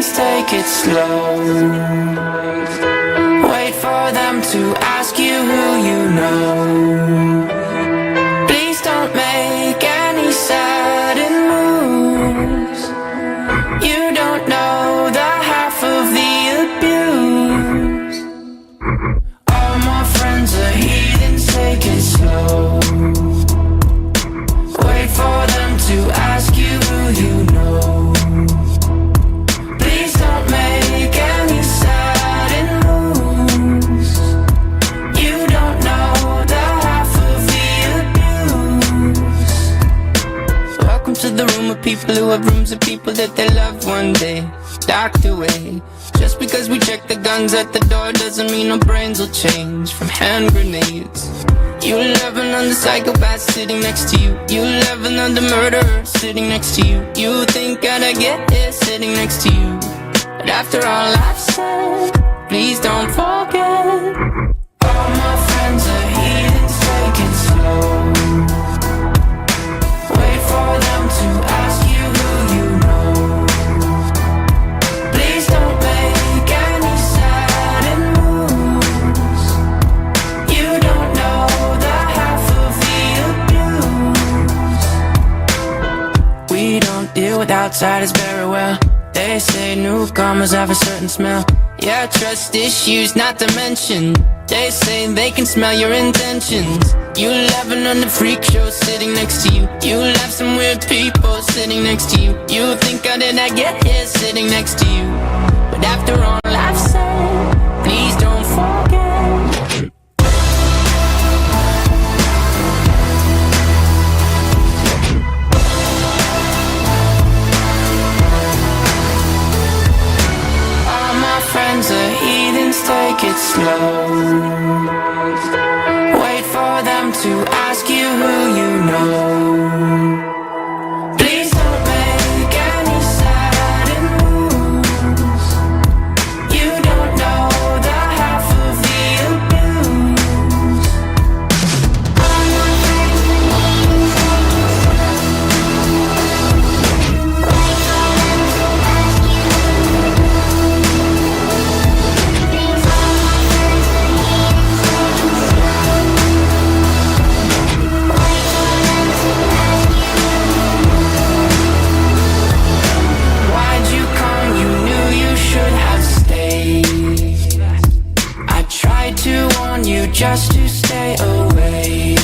heathens, take it slow. Wait for them to ask you who you know. Please don't make any sudden moves. You don't know the half of the abuse. All my friends are heathens, take it slow. Wait for them to ask you who you know. Please don't make any sudden moves. You don't know the half of the abuse. Welcome to the room of people who have rooms of people that they loved one day docked away. Just because we check the guns at the door doesn't mean our brains will change from hand grenades. You love another psychopath sitting next to you. You love another murderer sitting next to you. You think I'd get here sitting next to you. But after all I've said, please don't forget. All my friends are heathens, take it slow. Wait for them to ask you who you know. Please don't make any sudden moves. You don't know the half of the abuse. We don't deal with outsiders very well. They say newcomers have a certain smell. Yeah, trust issues not to mention. They say they can smell your intentions. You laughing on the freak show sitting next to you. You laugh some weird people sitting next to you. You think I did not get here sitting next to you. But after all I've said, please don't forget. All my friends are heathens, take it slow. Wait for them to ask you who you know. Please don't make any sudden moves. You don't know the half of the abuse. All my friends are heathens, take it slow. Wait for them to ask you who you know. Please, all my friends are heathens, take it slow. Wait for them to ask you who you know. Why'd you come? You knew you should have stayed. I tried to warn you just to stay away.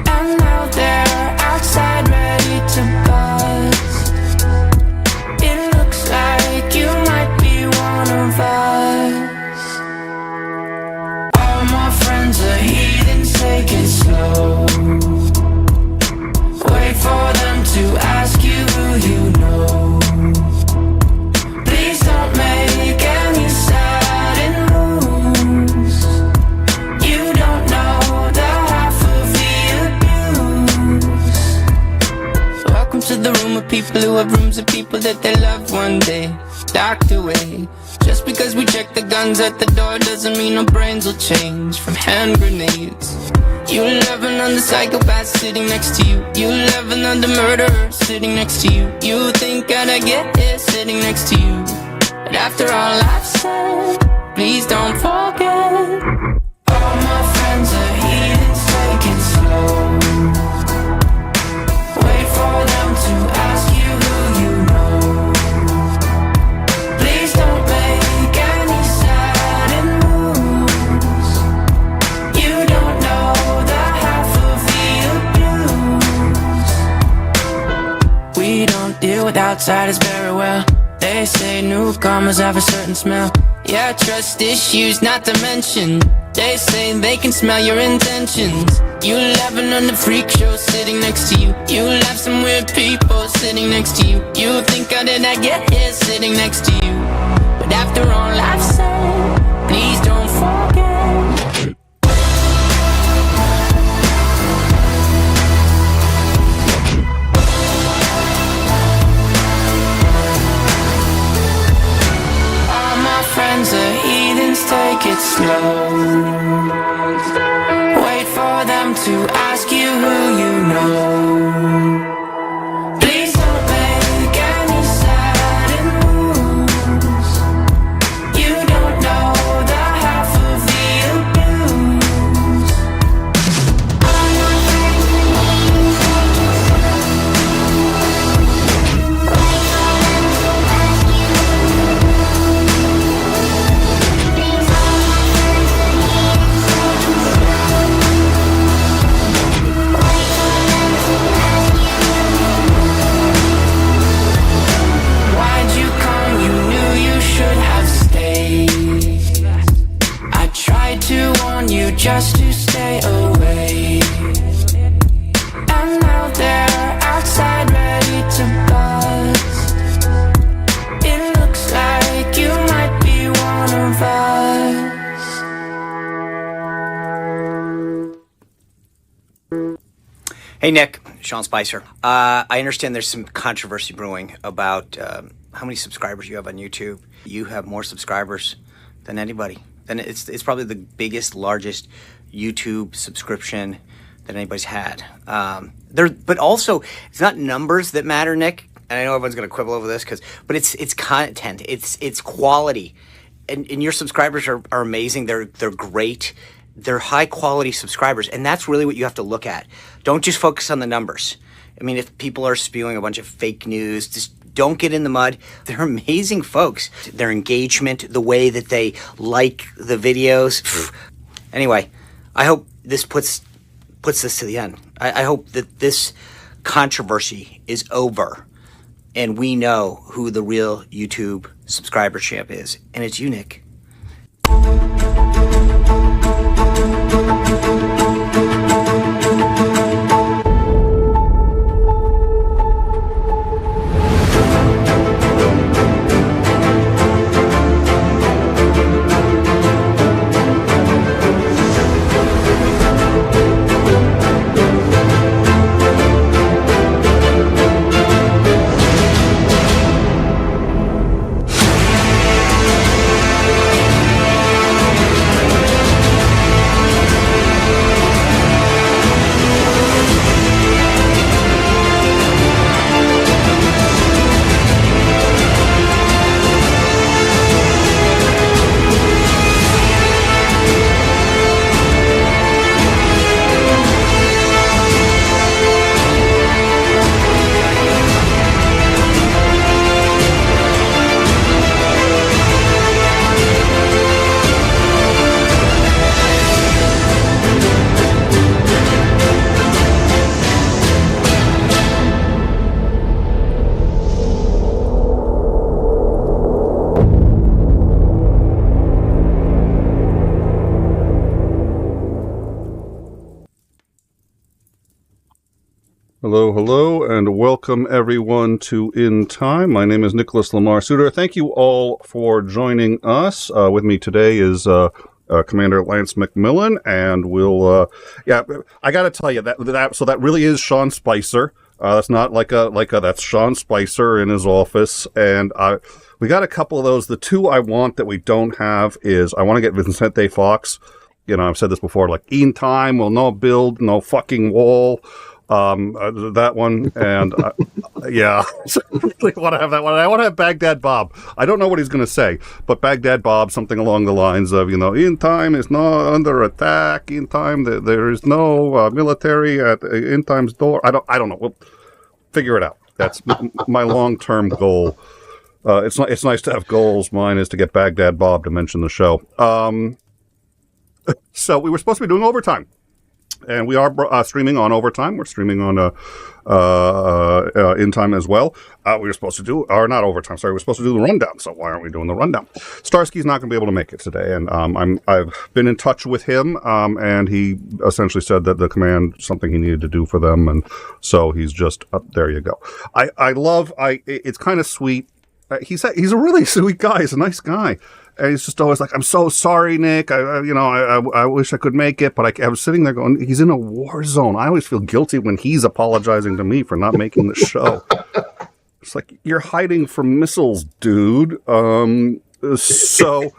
And now they're outside ready to bust. It looks like you might be one of us. All my friends are heathens, take it slow. Wait for them to ask you who you know. Please don't make any sudden moves. You don't know the half of the abuse. Welcome to the room of people who have rooms of people that they loved one day docked away. Just because we check the guns at the door doesn't mean our brains will change from hand grenades. You love another psychopath sitting next to you. You love another murderer sitting next to you. You think I'd get here sitting next to you. But after all I've said, please don't forget. All my friends are heathens, take it slow. Wait for them to ask you who you know. Please don't make any sudden moves. You don't know the half of the abuse. We don't deal with outsiders very well. They say newcomers have a certain smell. Yeah, trust issues not to mention. They say they can smell your intentions. You laughing on the freak show sitting next to you. You laugh some weird people sitting next to you. You think I did not get here sitting next to you. But after all I've said, please don't forget. All my friends are heathens, take it slow. Wait for them to ask you who you know. Please don't make any sudden moves. warn you just to stay away. And now they're outside ready to bust. It looks like you might be one of us. Hey Nick, Sean Spicer. I understand there's some controversy brewing about how many subscribers you have on YouTube. You have more subscribers than anybody. And it's probably the biggest, largest YouTube subscription that anybody's had. But also, it's not numbers that matter, Nick. And I know everyone's going to quibble over this, but it's content, it's quality, and your subscribers are amazing. They're great. They're high quality subscribers, and that's really what you have to look at. Don't just focus on the numbers. I mean, if people are spewing a bunch of fake news, just don't get in the mud. They're amazing folks. Their engagement, the way that they like the videos. Anyway, I hope this puts this to the end. I hope that this controversy is over and we know who the real YouTube subscriber champ is. And it's you, Nick. Hello, and welcome everyone to In Time. My name is Nicholas Lamar Suter. Thank you all for joining us. With me today is Commander Lance McMillan, and I got to tell you that really is Sean Spicer. That's not that's Sean Spicer in his office, and we got a couple of those. The two I want that we don't have is I want to get Vicente Fox. You know, I've said this before, like In Time will not build no fucking wall. That one, and yeah, so I really want to have that one. I want to have Baghdad Bob. I don't know what he's going to say, but Baghdad Bob, something along the lines of, In Time is not under attack. In Time, there is no military at In Time's door. I don't know. We'll figure it out. That's my long-term goal. It's nice to have goals. Mine is to get Baghdad Bob to mention the show. So we were supposed to be doing overtime. And we are streaming on Overtime. We're streaming on In Time as well. We were supposed to do, or not Overtime, sorry, we're supposed to do the rundown. So why aren't we doing the rundown? Starsky's not going to be able to make it today. And I've been in touch with him, and he essentially said that the command, something he needed to do for them. And so he's just, there you go. It's kind of sweet. He's a really sweet guy. He's a nice guy. And he's just always like, I'm so sorry, Nick. I wish I could make it, but I was sitting there going, he's in a war zone. I always feel guilty when he's apologizing to me for not making the show. It's like, you're hiding from missiles, dude. So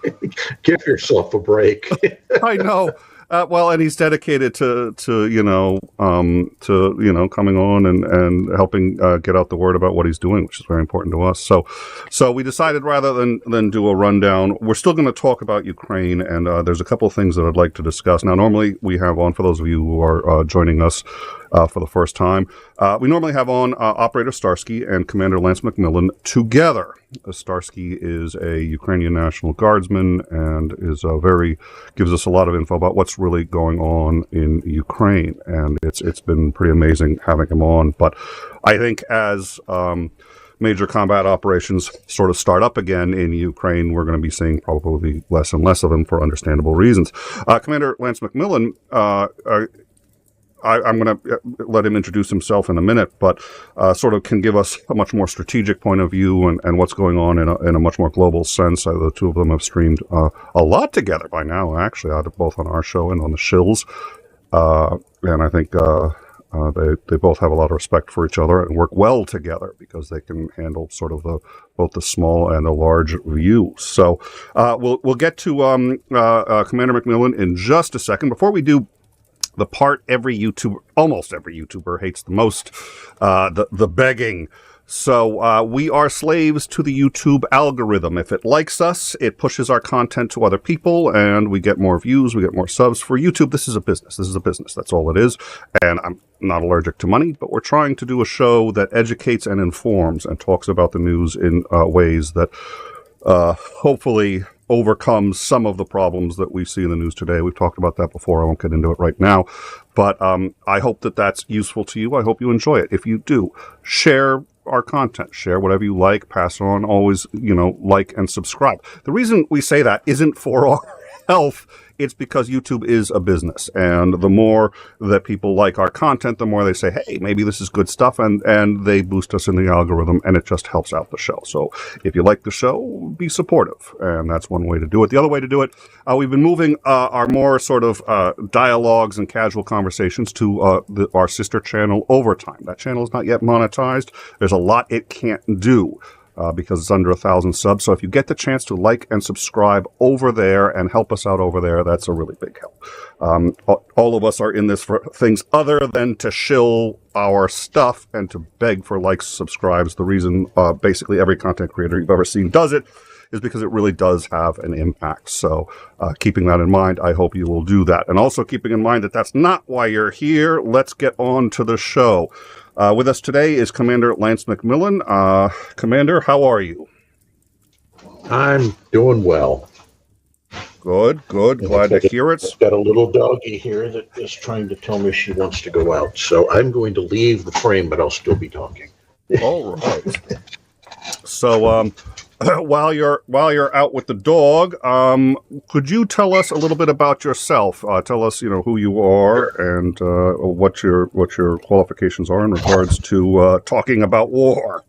give yourself a break. I know. Well, and he's dedicated to coming on and helping get out the word about what he's doing, which is very important to us. So we decided rather than do a rundown, we're still going to talk about Ukraine, and there's a couple of things that I'd like to discuss. Now, normally we have on, for those of you who are joining us for the first time, we normally have on Operator Starsky and Commander Lance McMillan together. Starsky is a Ukrainian National Guardsman and is gives us a lot of info about what's really going on in Ukraine, and it's been pretty amazing having him on. But I think as major combat operations sort of start up again in Ukraine, we're going to be seeing probably less and less of them for understandable reasons. Commander Lance McMillan, I'm going to let him introduce himself in a minute, but sort of can give us a much more strategic point of view and what's going on in a much more global sense. The two of them have streamed a lot together by now, actually, both on our show and on the Shills. And I think they both have a lot of respect for each other and work well together because they can handle sort of both the small and the large view. So we'll get to Commander McMillan in just a second. Before we do, the part almost every YouTuber hates the most, the begging. So we are slaves to the YouTube algorithm. If it likes us, it pushes our content to other people, and we get more views, we get more subs. For YouTube, this is a business. This is a business. That's all it is. And I'm not allergic to money, but we're trying to do a show that educates and informs and talks about the news in ways that hopefully overcomes some of the problems that we see in the news today. We've talked about that before. I won't get into it right now. But I hope that that's useful to you. I hope you enjoy it. If you do, share our content, share whatever you like, pass on, always, like and subscribe. The reason we say that isn't for our health. It's because YouTube is a business, and the more that people like our content, the more they say, hey, maybe this is good stuff, and they boost us in the algorithm, and it just helps out the show. So if you like the show, be supportive, and that's one way to do it. The other way to do it, we've been moving our more sort of dialogues and casual conversations to our sister channel, Overtime. That channel is not yet monetized. There's a lot it can't do. Because it's under 1,000 subs. So if you get the chance to like and subscribe over there and help us out over there, that's a really big help. All of us are in this for things other than to shill our stuff and to beg for likes, subscribes. The reason basically every content creator you've ever seen does it is because it really does have an impact. So keeping that in mind, I hope you will do that. And also keeping in mind that that's not why you're here. Let's get on to the show. With us today is Commander Lance McMillan. Commander, how are you? I'm doing well. Good. Glad to hear it. I've got a little doggy here that is trying to tell me she wants to go out. So I'm going to leave the frame, but I'll still be talking. All right. So while you're out with the dog, could you tell us a little bit about yourself? Tell us, who you are and what your qualifications are in regards to talking about war.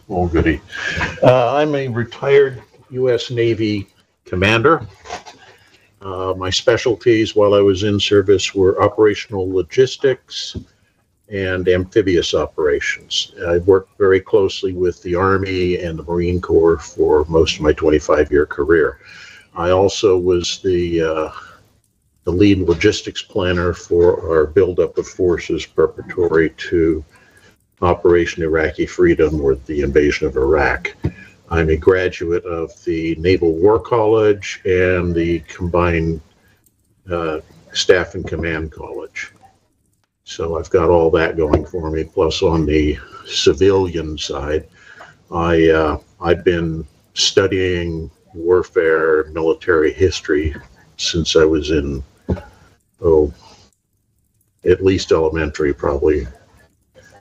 Oh, goody. I'm a retired U.S. Navy commander. My specialties while I was in service were operational logistics and amphibious operations. I worked very closely with the Army and the Marine Corps for most of my 25-year career. I also was the lead logistics planner for our buildup of forces preparatory to Operation Iraqi Freedom, or the invasion of Iraq. I'm a graduate of the Naval War College and the Combined Staff and Command College. So I've got all that going for me. Plus, on the civilian side, I've been studying warfare, military history since I was in, at least elementary, probably,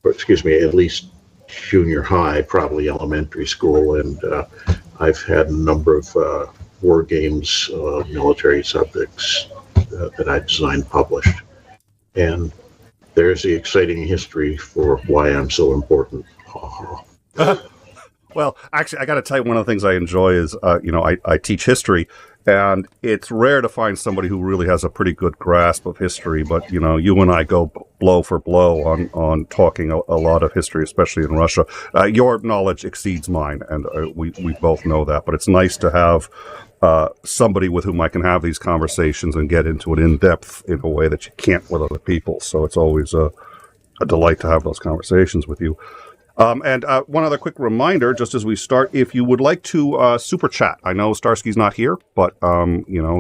or excuse me, at least junior high, probably elementary school. And I've had a number of war games, military subjects that I designed and published. And there's the exciting history for why I'm so important. Well, actually, I got to tell you, one of the things I enjoy is, I teach history, and it's rare to find somebody who really has a pretty good grasp of history. But, you and I go blow for blow on talking a lot of history, especially in Russia. Your knowledge exceeds mine, and we both know that. But it's nice to have somebody with whom I can have these conversations and get into it in depth in a way that you can't with other people. So it's always a delight to have those conversations with you. And one other quick reminder, just as we start, if you would like to super chat. I know Starsky's not here, but,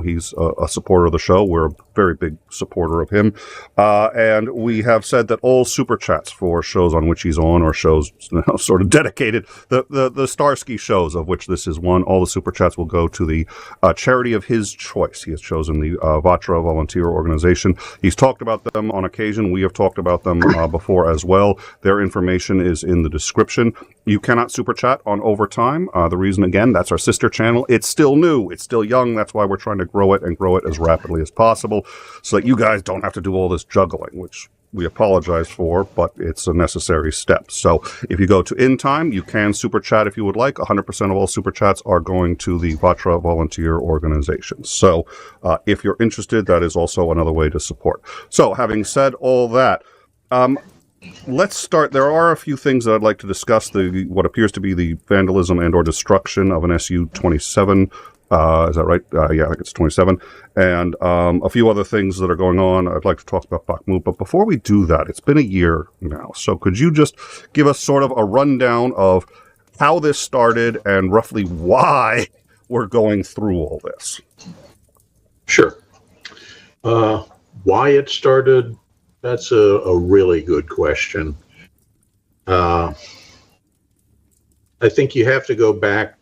he's a supporter of the show. We're a very big supporter of him. And we have said that all super chats for shows on which he's on, or shows sort of dedicated, the Starsky shows, of which this is one, all the super chats will go to the charity of his choice. He has chosen the Vatra volunteer organization. He's talked about them on occasion. We have talked about them before as well. Their information is in the the description. You cannot super chat on Overtime. The reason, again, that's our sister channel. It's still new. It's still young. That's why we're trying to grow it and grow it as rapidly as possible so that you guys don't have to do all this juggling, which we apologize for, but it's a necessary step. So if you go to In Time, you can super chat if you would like. 100% of all super chats are going to the Vatra volunteer organizations. So if you're interested, that is also another way to support. So having said all that, let's start. There are a few things that I'd like to discuss. What appears to be the vandalism and or destruction of an Su-27. Is that right? Yeah, I think it's 27. And a few other things that are going on. I'd like to talk about Bakhmut. But before we do that, it's been a year now. So could you just give us sort of a rundown of how this started and roughly why we're going through all this? Sure. Why it started, that's a really good question. I think you have to go back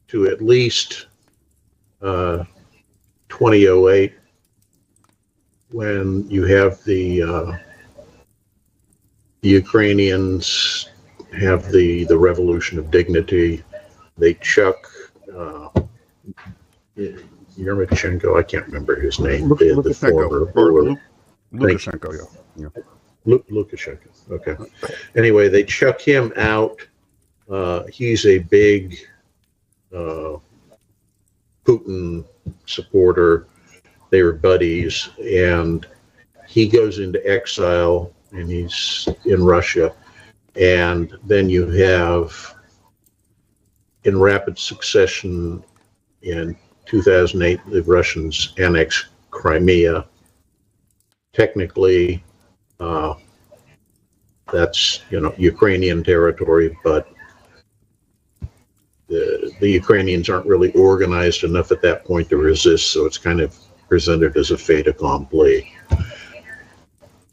to at least 2008, when you have the Ukrainians have the Revolution of Dignity. They chuck 𝐒𝐤𝐬𝐿𝐴, I can't remember his name. The former Lukashenko, yeah. Lukashenko. Okay. Anyway, they chuck him out. He's a big Putin supporter. They were buddies, and he goes into exile, and he's in Russia. And then you have, in rapid succession, in 2008, the Russians annex Crimea. Technically, that's Ukrainian territory, but the Ukrainians aren't really organized enough at that point to resist, so it's kind of presented as a fait accompli.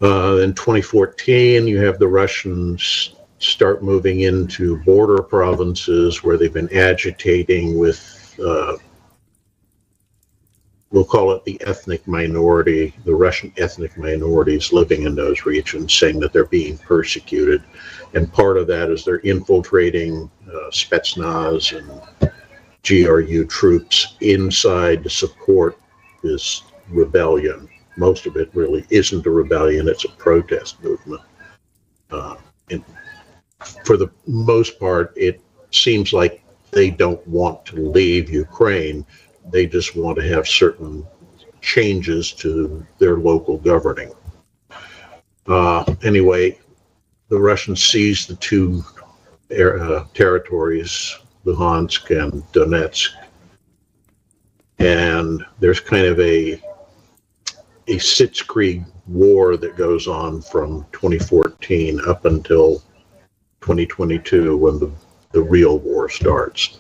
In 2014, you have the Russians start moving into border provinces where they've been agitating with, we'll call it the ethnic minority, the Russian ethnic minorities living in those regions, saying that they're being persecuted. And part of that is they're infiltrating Spetsnaz and GRU troops inside to support this rebellion. Most of it really isn't a rebellion, it's a protest movement. And for the most part, it seems like they don't want to leave Ukraine. They just want to have certain changes to their local governing. Anyway, the Russians seized the two territories, Luhansk and Donetsk. And there's kind of a Sitzkrieg war that goes on from 2014 up until 2022 when the real war starts.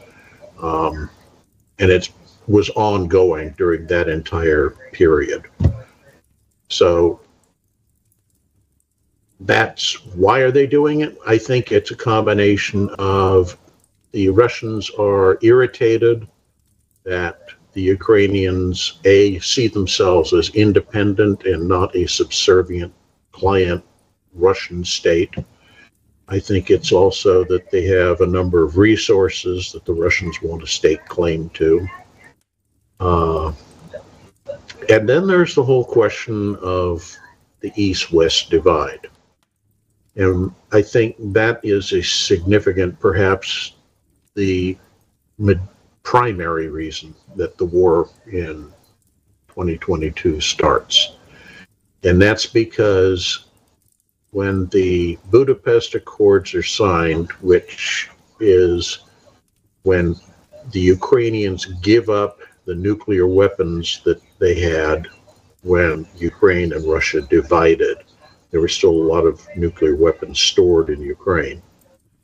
And it was ongoing during that entire period. So that's why are they doing it? I think it's a combination of the Russians are irritated that the Ukrainians, see themselves as independent and not a subservient client Russian state. I think it's also that they have a number of resources that the Russians want to stake claim to. And then there's the whole question of the East-West divide. And I think that is a significant, perhaps the primary reason that the war in 2022 starts. And that's because when the Budapest Accords are signed, which is when the Ukrainians give up the nuclear weapons that they had when Ukraine and Russia divided, there were still a lot of nuclear weapons stored in Ukraine.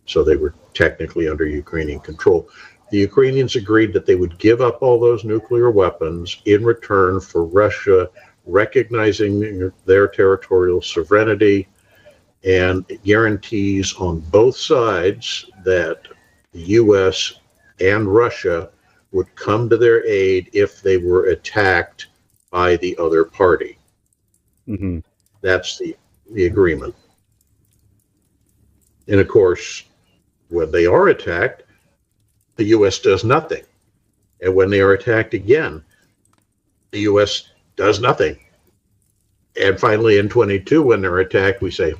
So they were technically under Ukrainian control. The Ukrainians agreed that they would give up all those nuclear weapons in return for Russia recognizing their territorial sovereignty, and it guarantees on both sides that the U.S. and Russia would come to their aid if they were attacked by the other party. Mm-hmm. That's the agreement. And of course, when they are attacked, the U.S. does nothing. And when they are attacked again, the U.S. does nothing. And finally, in 22, when they're attacked, we say,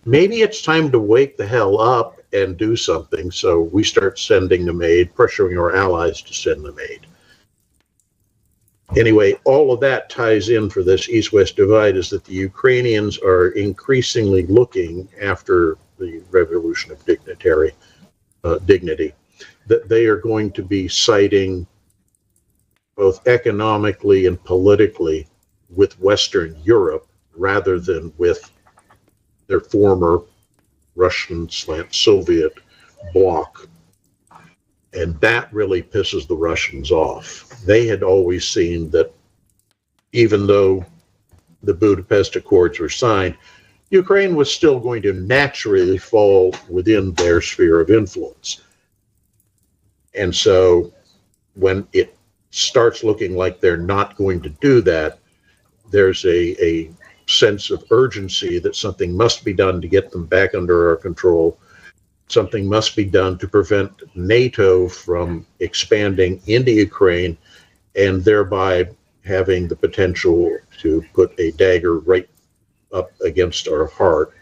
maybe it's time to wake the hell up and do something. So we start sending them aid, pressuring our allies to send them aid. Anyway, all of that ties in for this East-West divide, is that the Ukrainians are increasingly looking, after the revolution of dignity, that they are going to be siding both economically and politically with Western Europe rather than with their former Russian/Soviet bloc. And that really pisses the Russians off. They had always seen that even though the Budapest Accords were signed, Ukraine was still going to naturally fall within their sphere of influence. And so when it starts looking like they're not going to do that, there's a sense of urgency that something must be done to get them back under our control. Something must be done to prevent NATO from expanding into Ukraine and thereby having the potential to put a dagger right up against our heart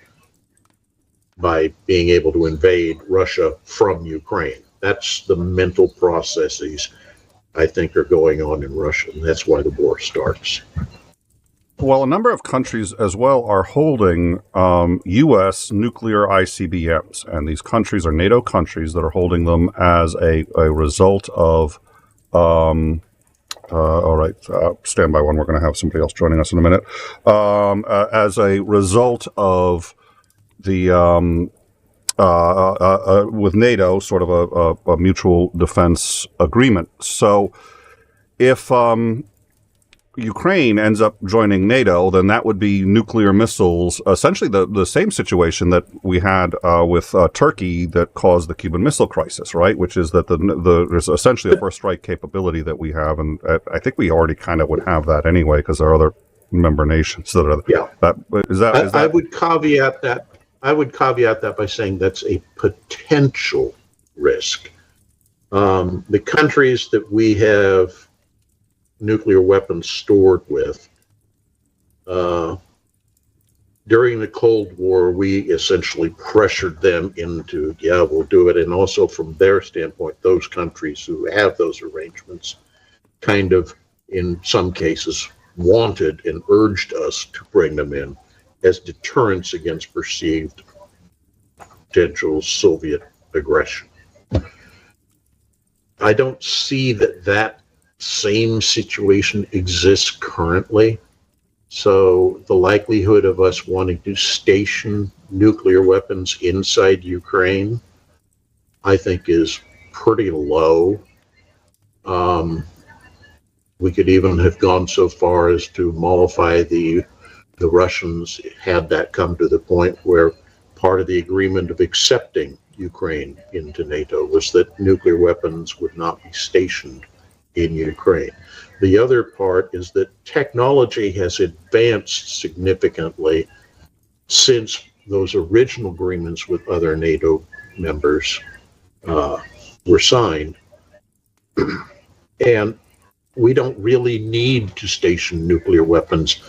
by being able to invade Russia from Ukraine. That's the mental processes I think are going on in Russia, and that's why the war starts. Well, a number of countries as well are holding U.S. nuclear ICBMs, and these countries are NATO countries that are holding them as a result of. All right, stand by one. We're going to have somebody else joining us in a minute. As a result of the with NATO, sort of a mutual defense agreement. So, if Ukraine ends up joining NATO, then that would be nuclear missiles, essentially the same situation that we had with Turkey that caused the Cuban Missile Crisis, right? Which is that there's essentially a first strike capability that we have, and I think we already kind of would have that anyway because there are other member nations that are. Yeah. I would caveat that. I would caveat that by saying that's a potential risk. The countries that we have nuclear weapons stored with. During the Cold War, we essentially pressured them into, yeah, we'll do it. And also from their standpoint, those countries who have those arrangements kind of, in some cases, wanted and urged us to bring them in as deterrence against perceived potential Soviet aggression. I don't see that same situation exists currently. So the likelihood of us wanting to station nuclear weapons inside Ukraine, I think, is pretty low. We could even have gone so far as to mollify the Russians had that come to the point where part of the agreement of accepting Ukraine into NATO was that nuclear weapons would not be stationed in Ukraine. The other part is that technology has advanced significantly since those original agreements with other NATO members were signed. And we don't really need to station nuclear weapons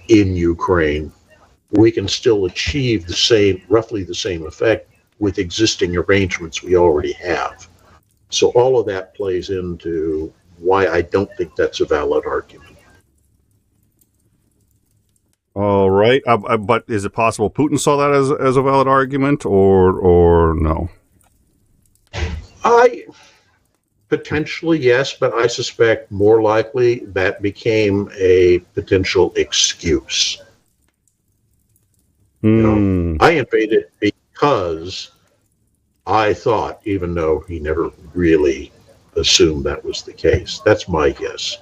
in Ukraine. We can still achieve the same, roughly the same effect with existing arrangements we already have. So all of that plays into why I don't think that's a valid argument. All right, but is it possible Putin saw that as a valid argument, or no? Potentially yes, but I suspect more likely that became a potential excuse. You know, I invaded because I thought, even though he never really assumed that was the case. That's my guess.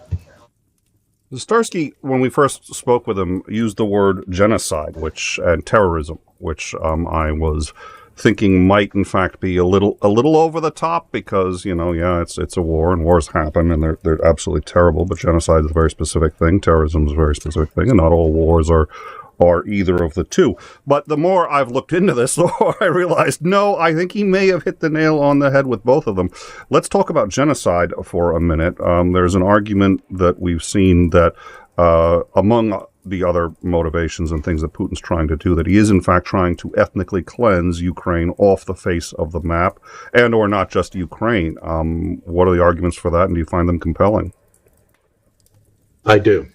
Starsky, when we first spoke with him, used the word genocide, and terrorism, which I was thinking might in fact be a little over the top because, it's a war and wars happen and they're absolutely terrible, but genocide is a very specific thing, terrorism is a very specific thing, and not all wars are are either of the two. But the more I've looked into this, the more I realized, no, I think he may have hit the nail on the head with both of them. Let's talk about genocide for a minute. There's an argument that we've seen that among the other motivations and things that Putin's trying to do, that he is in fact trying to ethnically cleanse Ukraine off the face of the map, and or not just Ukraine. What are the arguments for that, and do you find them compelling? I do.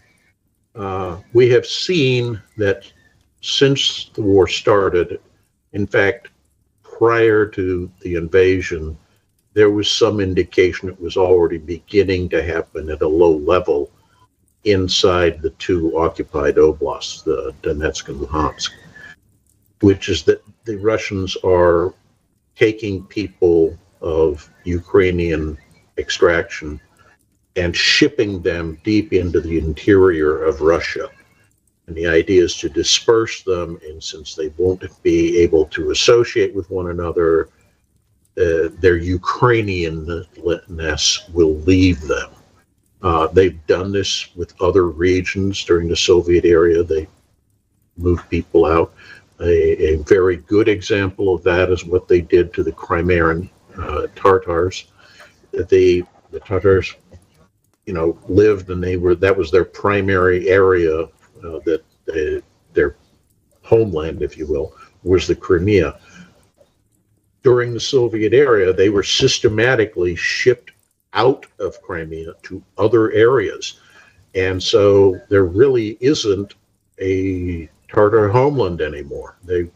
We have seen that since the war started, in fact, prior to the invasion, there was some indication it was already beginning to happen at a low level inside the two occupied oblasts, the Donetsk and Luhansk, which is that the Russians are taking people of Ukrainian extraction and shipping them deep into the interior of Russia. And the idea is to disperse them, and since they won't be able to associate with one another, their Ukrainianness will leave them. They've done this with other regions during the Soviet era. They moved people out. A very good example of that is what they did to the Crimean Tatars. The Tatars, lived, and that was their primary area, their homeland, if you will, was the Crimea. During the Soviet era, they were systematically shipped out of Crimea to other areas. And so there really isn't a Tatar homeland anymore. They're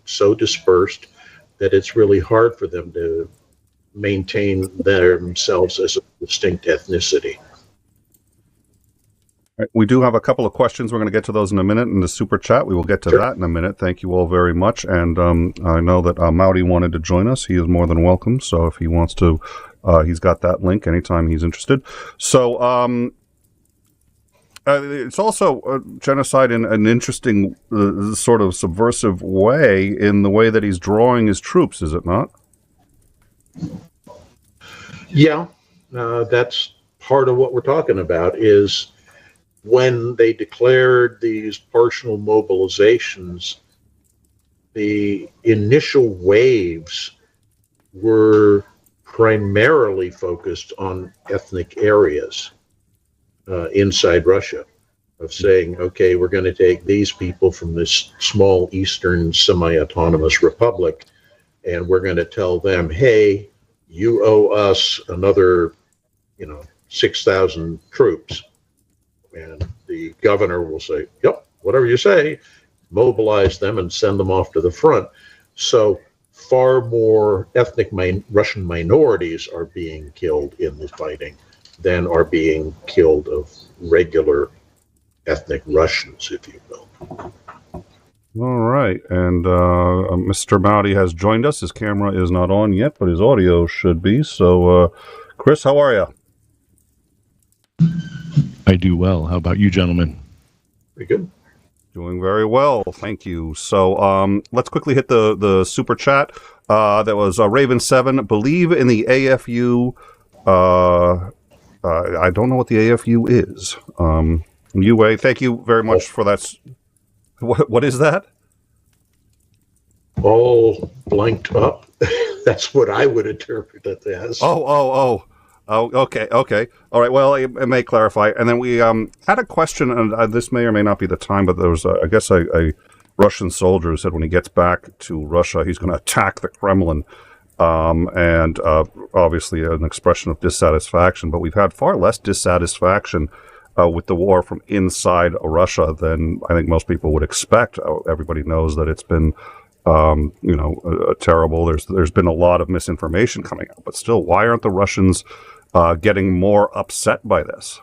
so dispersed that it's really hard for them to maintain themselves as a distinct ethnicity. We do have a couple of questions. We're going to get to those in a minute in the super chat. We will get to that in a minute. Thank you all very much. And I know that Mowdy wanted to join us. He is more than welcome. So if he wants to, he's got that link anytime he's interested. So it's also genocide in an interesting sort of subversive way, in the way that he's drawing his troops, is it not? Yeah, that's part of what we're talking about, is when they declared these partial mobilizations, the initial waves were primarily focused on ethnic areas inside Russia, of saying, okay, we're going to take these people from this small eastern semi-autonomous republic, and we're going to tell them, hey, you owe us another, 6,000 troops. And the governor will say, yep, whatever you say, mobilize them and send them off to the front. So far more ethnic Russian minorities are being killed in the fighting than are being killed of regular ethnic Russians, if you will. All right. And Mr. Mowdy has joined us. His camera is not on yet, but his audio should be. So, Chris, how are you? I do well. How about you, gentlemen? Very good. Doing very well, thank you. So let's quickly hit the super chat. That was Raven7. Believe in the AFU. I don't know what the AFU is. UA, thank you very much for that. What is that? All blanked up. That's what I would interpret it as. Oh, okay. All right, well, it may clarify. And then we had a question, and this may or may not be the time, but there was, I guess, a Russian soldier who said when he gets back to Russia, he's going to attack the Kremlin, and obviously an expression of dissatisfaction. But we've had far less dissatisfaction with the war from inside Russia than I think most people would expect. Everybody knows that it's been terrible. There's been a lot of misinformation coming out, but still, why aren't the Russians getting more upset by this?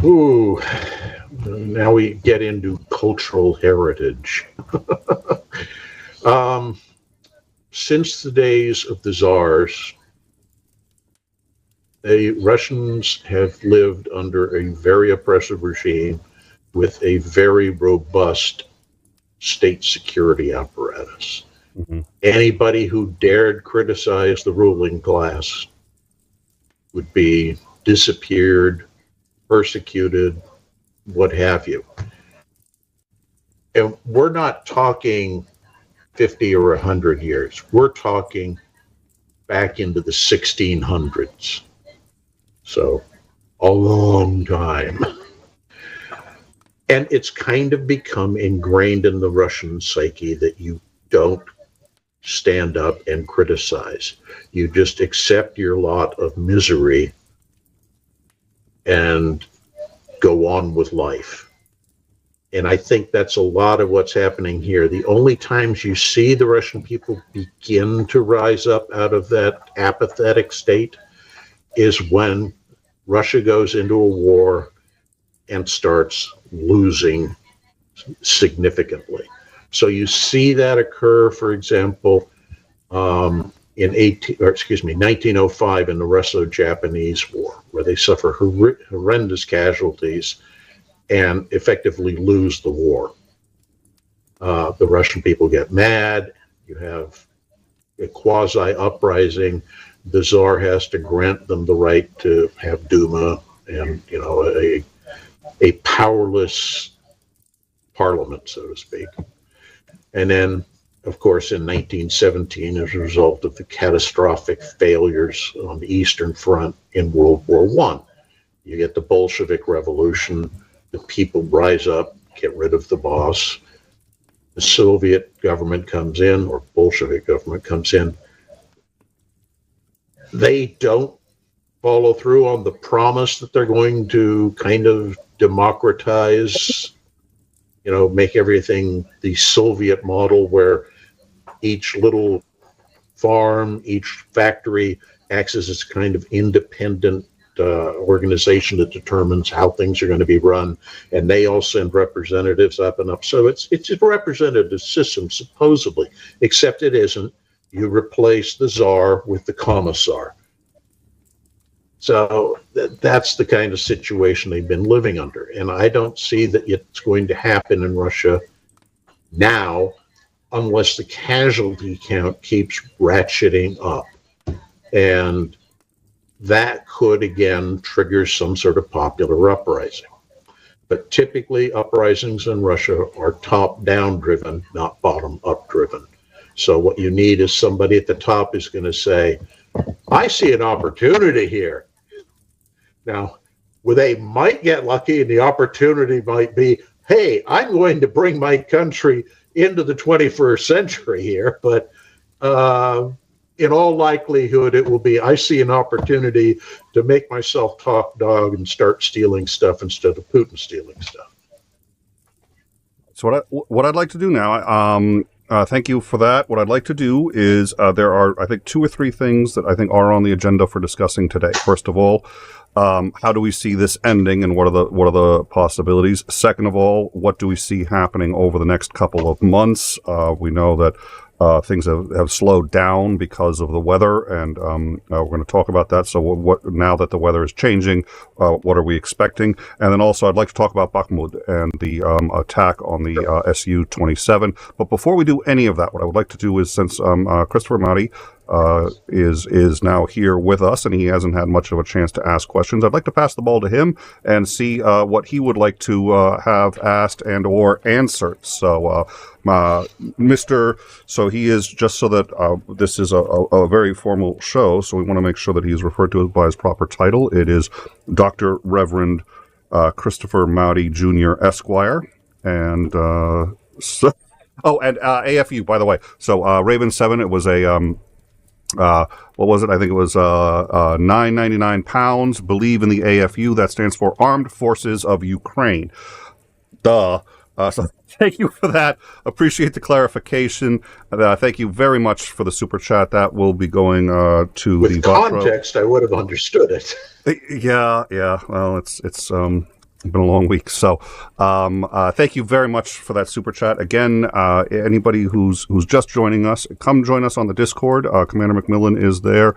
Ooh, now we get into cultural heritage. Since the days of the Tsars, the Russians have lived under a very oppressive regime with a very robust state security apparatus. Mm-hmm. Anybody who dared criticize the ruling class would be disappeared, persecuted, what have you. And we're not talking 50 or 100 years. We're talking back into the 1600s. So a long time. And it's kind of become ingrained in the Russian psyche that you don't stand up and criticize. You just accept your lot of misery and go on with life. And I think that's a lot of what's happening here. The only times you see the Russian people begin to rise up out of that apathetic state is when Russia goes into a war and starts losing significantly. So you see that occur, for example, in 1905 in the Russo-Japanese War, where they suffer horrendous casualties and effectively lose the war. The Russian people get mad. You have a quasi-uprising. The Tsar has to grant them the right to have Duma and, a powerless parliament, so to speak. And then, of course, in 1917, as a result of the catastrophic failures on the Eastern Front in World War I, you get the Bolshevik Revolution. The people rise up, get rid of the boss. The Soviet government comes in, or Bolshevik government comes in. They don't follow through on the promise that they're going to kind of democratize, make everything the Soviet model where each little farm, each factory acts as its kind of independent organization that determines how things are going to be run, and they all send representatives up and up. So it's a representative system, supposedly, except it isn't. You replace the czar with the commissar. So that's the kind of situation they've been living under, and I don't see that it's going to happen in Russia now unless the casualty count keeps ratcheting up. And that could, again, trigger some sort of popular uprising. But typically, uprisings in Russia are top-down driven, not bottom-up driven. So what you need is somebody at the top who's going to say, I see an opportunity here. Now, they might get lucky, and the opportunity might be, hey, I'm going to bring my country into the 21st century here, but in all likelihood, it will be, I see an opportunity to make myself top dog and start stealing stuff instead of Putin stealing stuff. So what I'd like to do now, thank you for that. What I'd like to do is there are, I think, 2 or 3 things that I think are on the agenda for discussing today. First of all, how do we see this ending, and what are the possibilities? Second of all, what do we see happening over the next couple of months? We know that things have slowed down because of the weather, and we're going to talk about that. So what now that the weather is changing, what are we expecting? And then also I'd like to talk about Bakhmut and the attack on the 𝐓𝐢𝐬𝐿. But before we do any of that, what I would like to do is, since Christopher Mowdy is now here with us, and he hasn't had much of a chance to ask questions, I'd like to pass the ball to him and see what he would like to have asked and or answered. So so he is, just so that this is a very formal show, so we want to make sure that he is referred to by his proper title. It is Dr. Reverend Christopher Mowdy Jr. Esquire, and AFU, by the way. So Raven 7, it was a what was it? I think it was £9.99. Believe in the AFU. That stands for Armed Forces of Ukraine. Duh. So thank you for that. Appreciate the clarification. Thank you very much for the super chat. That will be going to with the context. I would have understood it. Yeah. Well, it's been a long week. So thank you very much for that super chat. Again, anybody who's just joining us, come join us on the Discord. Commander Macmillan is there.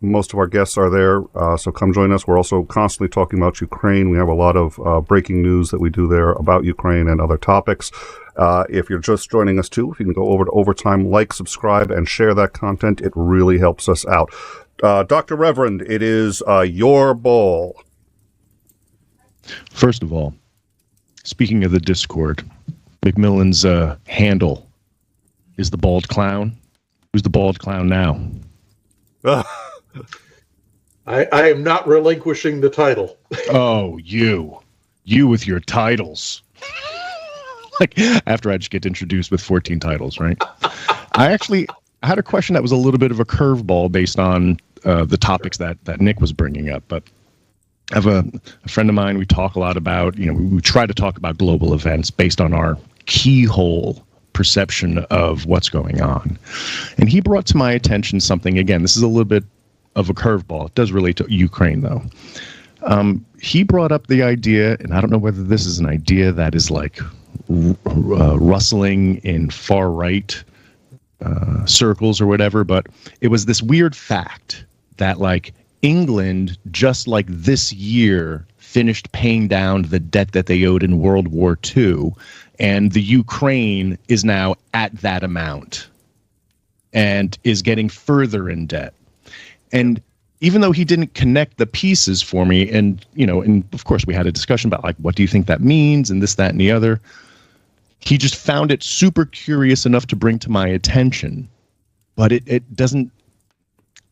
Most of our guests are there. So come join us. We're also constantly talking about Ukraine. We have a lot of breaking news that we do there about Ukraine and other topics. If you're just joining us too, if you can go over to Overtime, like, subscribe, and share that content, it really helps us out. Dr. Reverend, it is your ball. First of all, speaking of the Discord, McMillan's handle is the bald clown. Who's the bald clown now? I am not relinquishing the title. Oh, you with your titles. Like, after I just get introduced with 14 titles, right? I had a question that was a little bit of a curveball based on the topics that Nick was bringing up, but I have a friend of mine. We talk a lot about, we try to talk about global events based on our keyhole perception of what's going on. And he brought to my attention something, again, this is a little bit of a curveball. It does relate to Ukraine, though. He brought up the idea, and I don't know whether this is an idea that is like rustling in far-right circles or whatever, but it was this weird fact that, like, England, just like this year, finished paying down the debt that they owed in World War II, and the Ukraine is now at that amount and is getting further in debt. And even though he didn't connect the pieces for me, and of course we had a discussion about, like, what do you think that means and this, that, and the other, he just found it super curious enough to bring to my attention. But it doesn't,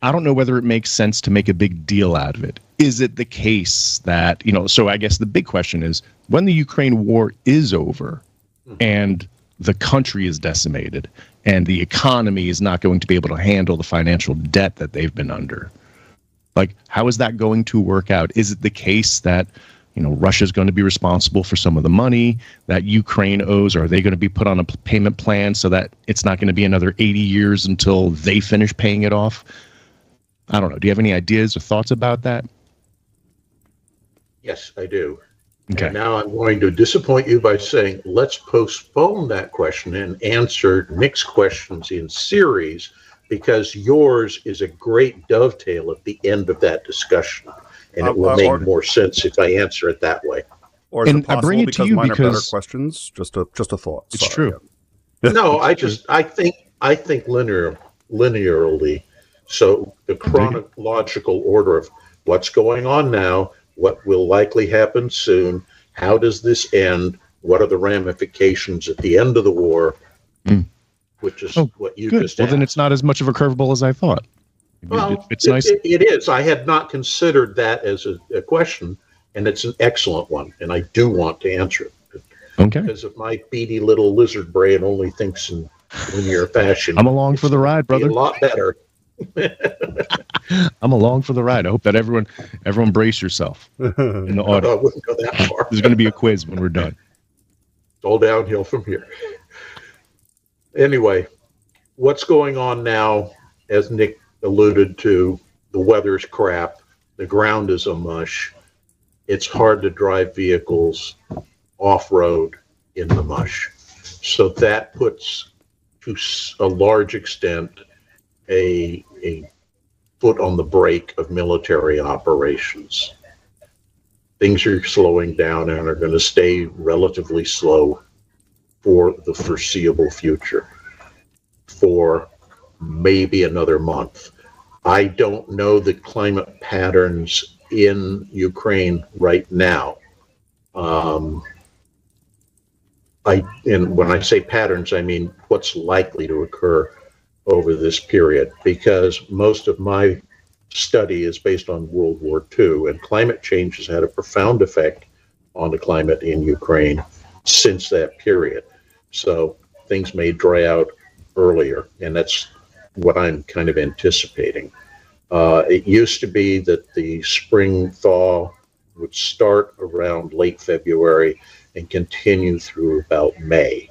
I don't know whether it makes sense to make a big deal out of it. Is it the case that, so I guess the big question is, when the Ukraine war is over and the country is decimated and the economy is not going to be able to handle the financial debt that they've been under, like, how is that going to work out? Is it the case that, Russia's going to be responsible for some of the money that Ukraine owes? Or are they going to be put on a payment plan so that it's not going to be another 80 years until they finish paying it off? I don't know. Do you have any ideas or thoughts about that? Yes, I do. Okay. And now I'm going to disappoint you by saying, let's postpone that question and answer Nick's questions in series, because yours is a great dovetail at the end of that discussion. And it will make more sense if I answer it that way. Or is And it possible I bring it to you mine are better because- questions? Just a thought. It's Sorry. true. No, I think linearly. So the chronological order of what's going on now, what will likely happen soon, how does this end, what are the ramifications at the end of the war, which is what you Good. just Well, asked. then it's not as much of a curveball as I thought. Well, It's nice. It is. I had not considered that as a question, and it's an excellent one, and I do want to answer it. Okay. Because of my beady little lizard brain only thinks in linear fashion. I'm along for the ride, Be brother. a lot better. I'm along for the ride. I hope that everyone brace yourself in the I audience. wouldn't go that far. There's going to be a quiz when we're done. It's all downhill from here. Anyway, what's going on now, as Nick alluded to, the weather's crap, the ground is a mush. It's hard to drive vehicles off-road in the mush. So that puts, to a large extent, a foot on the brake of military operations. Things are slowing down and are going to stay relatively slow for the foreseeable future, for maybe another month. I don't know the climate patterns in Ukraine right now. And when I say patterns, I mean what's likely to occur over this period, because most of my study is based on World War II, and climate change has had a profound effect on the climate in Ukraine since that period. So things may dry out earlier, and that's what I'm kind of anticipating. It used to be that the spring thaw would start around late February and continue through about May.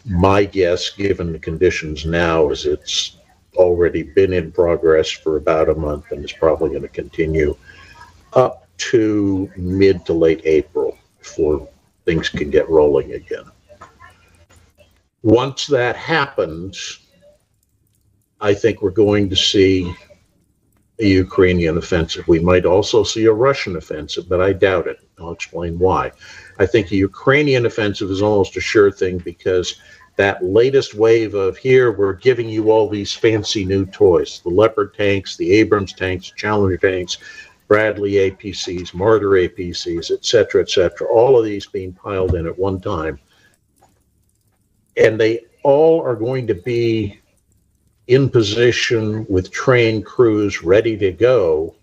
My guess, given the conditions now, is it's already been in progress for about a month and is probably going to continue up to mid to late April before things can get rolling again. Once that happens, I think we're going to see a Ukrainian offensive. We might also see a Russian offensive, but I doubt it. I'll explain why. I think a Ukrainian offensive is almost a sure thing, because that latest wave of, here, we're giving you all these fancy new toys, the Leopard tanks, the Abrams tanks, Challenger tanks, Bradley APCs, Marder APCs, et cetera, all of these being piled in at one time. And they all are going to be in position with trained crews ready to go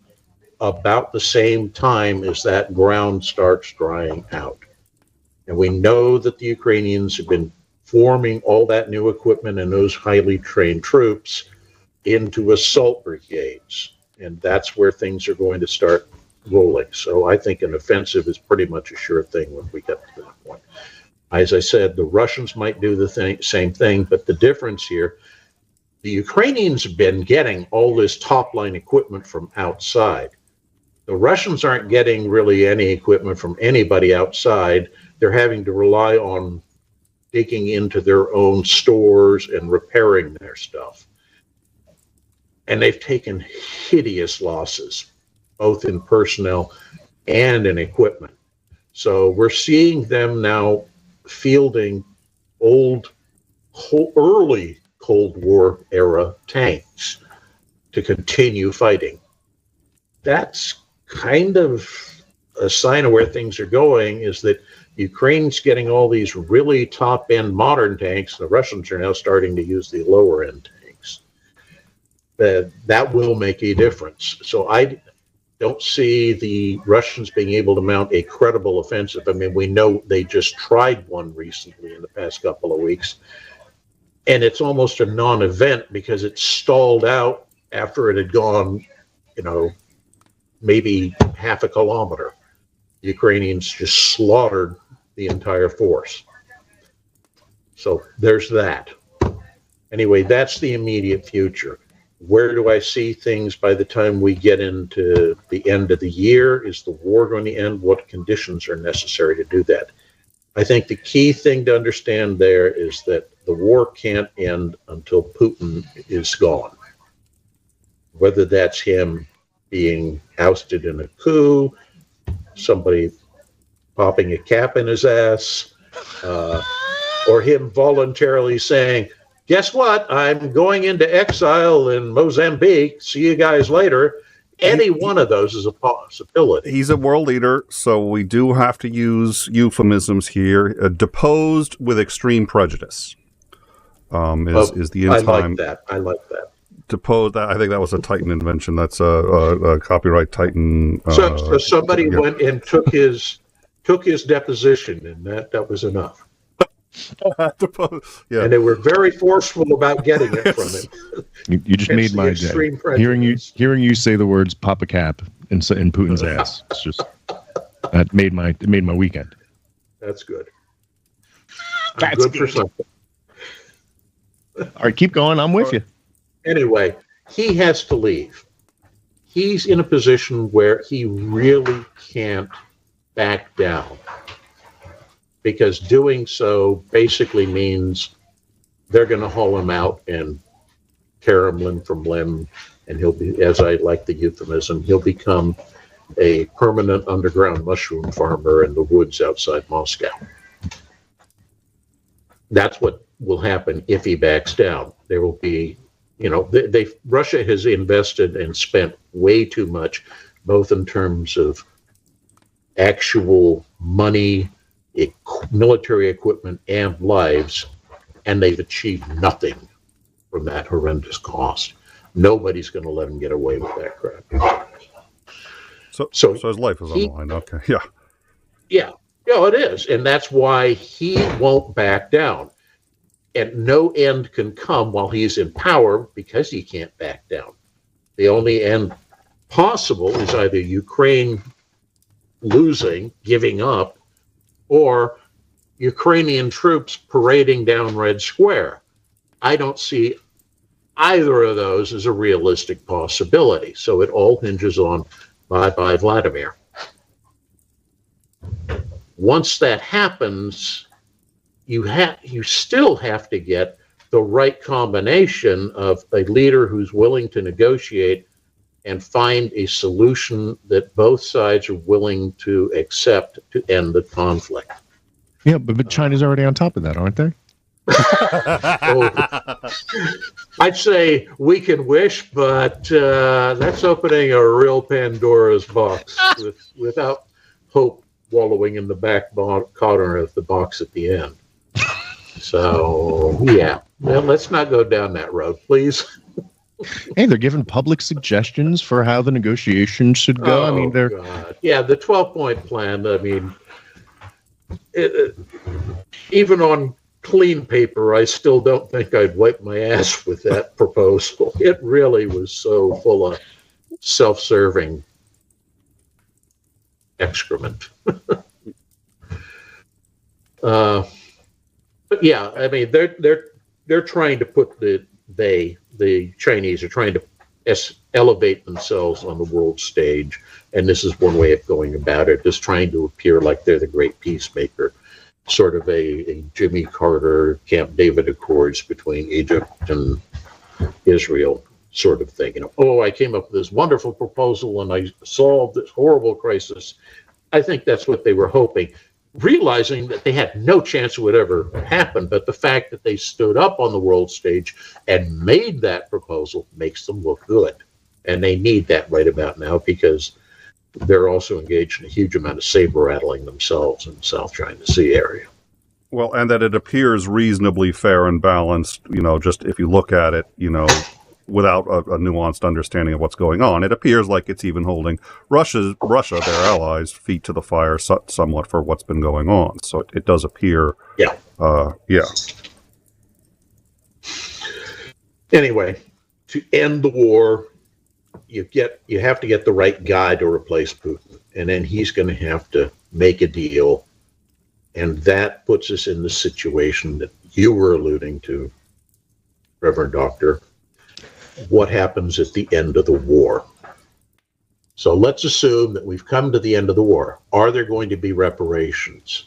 about the same time as that ground starts drying out. And we know that the Ukrainians have been forming all that new equipment and those highly trained troops into assault brigades. And that's where things are going to start rolling. So I think an offensive is pretty much a sure thing when we get to that point. As I said, the Russians might do the same thing, but the difference here, the Ukrainians have been getting all this top-line equipment from outside. The Russians aren't getting really any equipment from anybody outside. They're having to rely on digging into their own stores and repairing their stuff. And they've taken hideous losses, both in personnel and in equipment. So we're seeing them now fielding early Cold War era tanks to continue fighting. That's kind of a sign of where things are going, is that Ukraine's getting all these really top-end modern tanks. The Russians are now starting to use the lower-end tanks. That will make a difference. So I don't see the Russians being able to mount a credible offensive. I mean, we know they just tried one recently in the past couple of weeks, and it's almost a non-event because it stalled out after it had gone, maybe half a kilometer. The Ukrainians just slaughtered the entire force. So there's that. Anyway, that's the immediate future. Where do I see things by the time we get into the end of the year? Is the war going to end? What conditions are necessary to do that? I think the key thing to understand there is that the war can't end until Putin is gone. Whether that's him being ousted in a coup, somebody popping a cap in his ass, or him voluntarily saying, guess what? I'm going into exile in Mozambique. See you guys later. Any one of those is a possibility. He's a world leader, so we do have to use euphemisms here. Deposed with extreme prejudice is the end time. I like that. Deposed. I think that was a Titan invention. That's a copyright Titan. So somebody went and took his deposition, and that was enough. Yeah. And they were very forceful about getting it from him. You just made my day. Hearing you say the words "pop a cap" in Putin's ass, it's just that made my weekend. That's good. That's good for something. All right, keep going. I'm with you. Anyway, he has to leave. He's in a position where he really can't back down, because doing so basically means they're going to haul him out and tear him limb from limb, and he'll be, as I like the euphemism, he'll become a permanent underground mushroom farmer in the woods outside Moscow. That's what will happen if he backs down. There will be, Russia has invested and spent way too much, both in terms of actual money, military equipment, and lives, and they've achieved nothing from that horrendous cost. Nobody's going to let them get away with that crap. So his life is on the line. Okay, yeah. Yeah, it is, and that's why he won't back down. And no end can come while he's in power, because he can't back down. The only end possible is either Ukraine losing, giving up, or Ukrainian troops parading down Red Square. I don't see either of those as a realistic possibility. So it all hinges on bye-bye Vladimir. Once that happens, you still have to get the right combination of a leader who's willing to negotiate and find a solution that both sides are willing to accept to end the conflict. Yeah, but China's already on top of that, aren't they? Oh, I'd say we can wish, but that's opening a real Pandora's box without hope wallowing in the back corner of the box at the end. So, yeah, well, let's not go down that road, please. Hey, they're giving public suggestions for how the negotiations should go. I mean, they're yeah, the 12-point plan. I mean, even on clean paper, I still don't think I'd wipe my ass with that proposal. It really was so full of self-serving excrement. But yeah, I mean, they're trying to put the Chinese are trying to elevate themselves on the world stage, and this is one way of going about it, just trying to appear like they're the great peacemaker, sort of a Jimmy Carter, Camp David Accords between Egypt and Israel sort of thing. You know, oh, I came up with this wonderful proposal and I solved this horrible crisis. I think that's what they were hoping, realizing that they had no chance it would ever happen. But the fact that they stood up on the world stage and made that proposal makes them look good. And they need that right about now, because they're also engaged in a huge amount of saber rattling themselves in the South China Sea area. Well, and that it appears reasonably fair and balanced, you know, just if you look at it, you know, without a nuanced understanding of what's going on. It appears like it's even holding Russia, their allies, feet to the fire somewhat for what's been going on. So it does appear. Yeah. Yeah. Anyway, to end the war, you have to get the right guy to replace Putin, and then he's going to have to make a deal, and that puts us in the situation that you were alluding to, Reverend Doctor. What happens at the end of the war? So let's assume that we've come to the end of the war. Are there going to be reparations?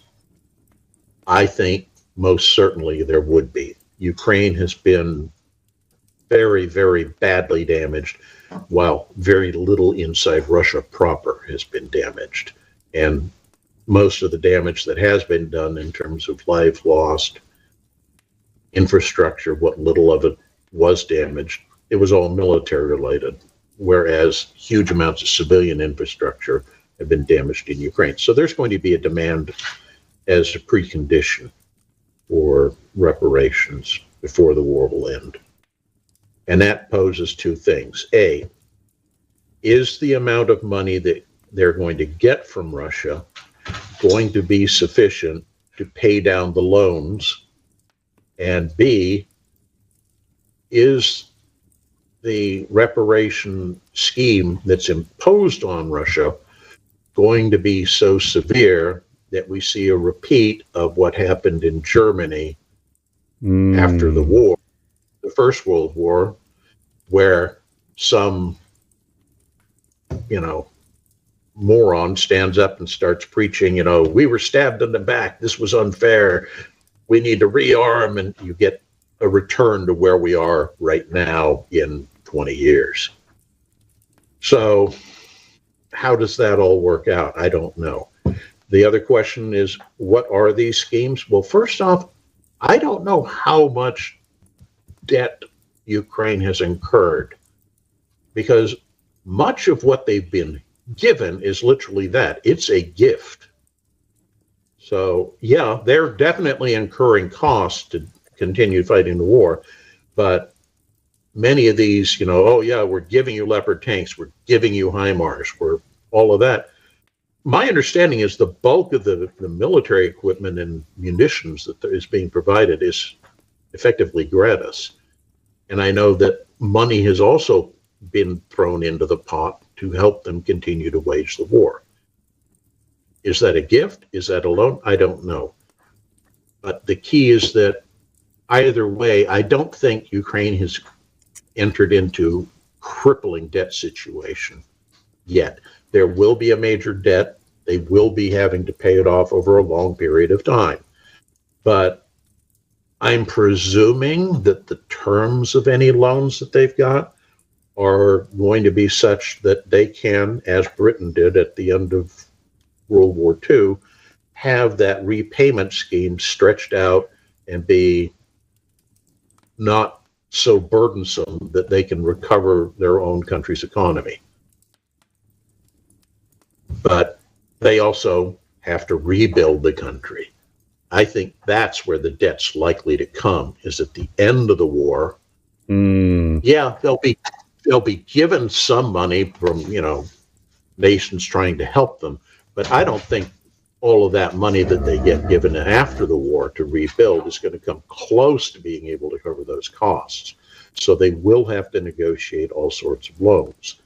I think most certainly there would be. Ukraine has been very, very badly damaged, while very little inside Russia proper has been damaged. And most of the damage that has been done in terms of lives lost, infrastructure, what little of it was damaged, it was all military related, whereas huge amounts of civilian infrastructure have been damaged in Ukraine. So there's going to be a demand as a precondition for reparations before the war will end. And that poses two things. A, is the amount of money that they're going to get from Russia going to be sufficient to pay down the loans? And B, is the reparation scheme that's imposed on Russia going to be so severe that we see a repeat of what happened in Germany after the war, the First World War, where some, moron stands up and starts preaching, we were stabbed in the back, this was unfair, we need to rearm, and you get a return to where we are right now in 20 years. So how does that all work out? I don't know. The other question is, what are these schemes? Well, first off, I don't know how much debt Ukraine has incurred, because much of what they've been given is literally that. It's a gift. So, yeah, they're definitely incurring costs to continue fighting the war, but many of these, we're giving you Leopard tanks, we're giving you HIMARS, we're all of that. My understanding is the bulk of the military equipment and munitions that is being provided is effectively gratis. And I know that money has also been thrown into the pot to help them continue to wage the war. Is that a gift? Is that a loan? I don't know. But the key is that either way, I don't think Ukraine has entered into crippling debt situation yet. There will be a major debt. They will be having to pay it off over a long period of time. But I'm presuming that the terms of any loans that they've got are going to be such that they can, as Britain did at the end of World War II, have that repayment scheme stretched out and be not so burdensome that they can recover their own country's economy. But they also have to rebuild the country. I think that's where the debt's likely to come, is at the end of the war. Yeah, they'll be given some money from, nations trying to help them, but I don't think all of that money that they get given after the war to rebuild is going to come close to being able to cover those costs. So they will have to negotiate all sorts of loans.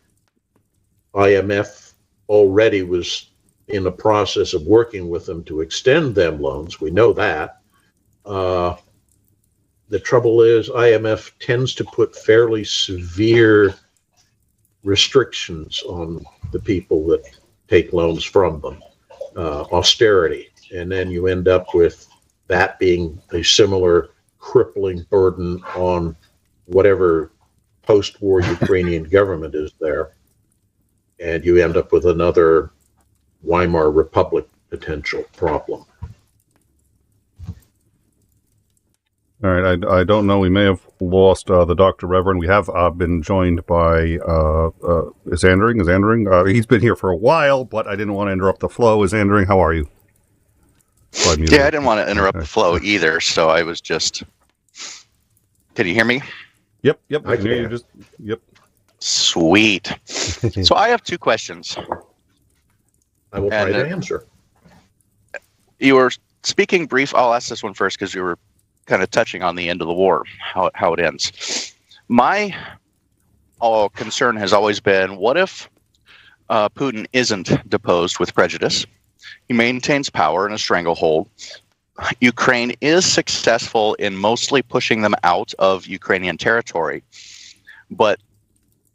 IMF already was in the process of working with them to extend them loans. We know that. The trouble is IMF tends to put fairly severe restrictions on the people that take loans from them, austerity. And then you end up with that being a similar crippling burden on whatever post-war Ukrainian government is there. And you end up with another Weimar Republic potential problem. All right, I don't know. We may have lost the Dr. Reverend. We have been joined by 𝐒𝐤𝐬𝐿. He's been here for a while, but I didn't want to interrupt the flow. 𝐒𝐤𝐬𝐿, how are you? Yeah, I didn't want to interrupt the flow either, so I was just... Can you hear me? Yep, I can hear you. Yep. Sweet. So I have two questions. I will try to answer. You were speaking brief. I'll ask this one first because you were kind of touching on the end of the war, how it ends. My concern has always been, what if Putin isn't deposed with prejudice? He maintains power in a stranglehold. Ukraine is successful in mostly pushing them out of Ukrainian territory, but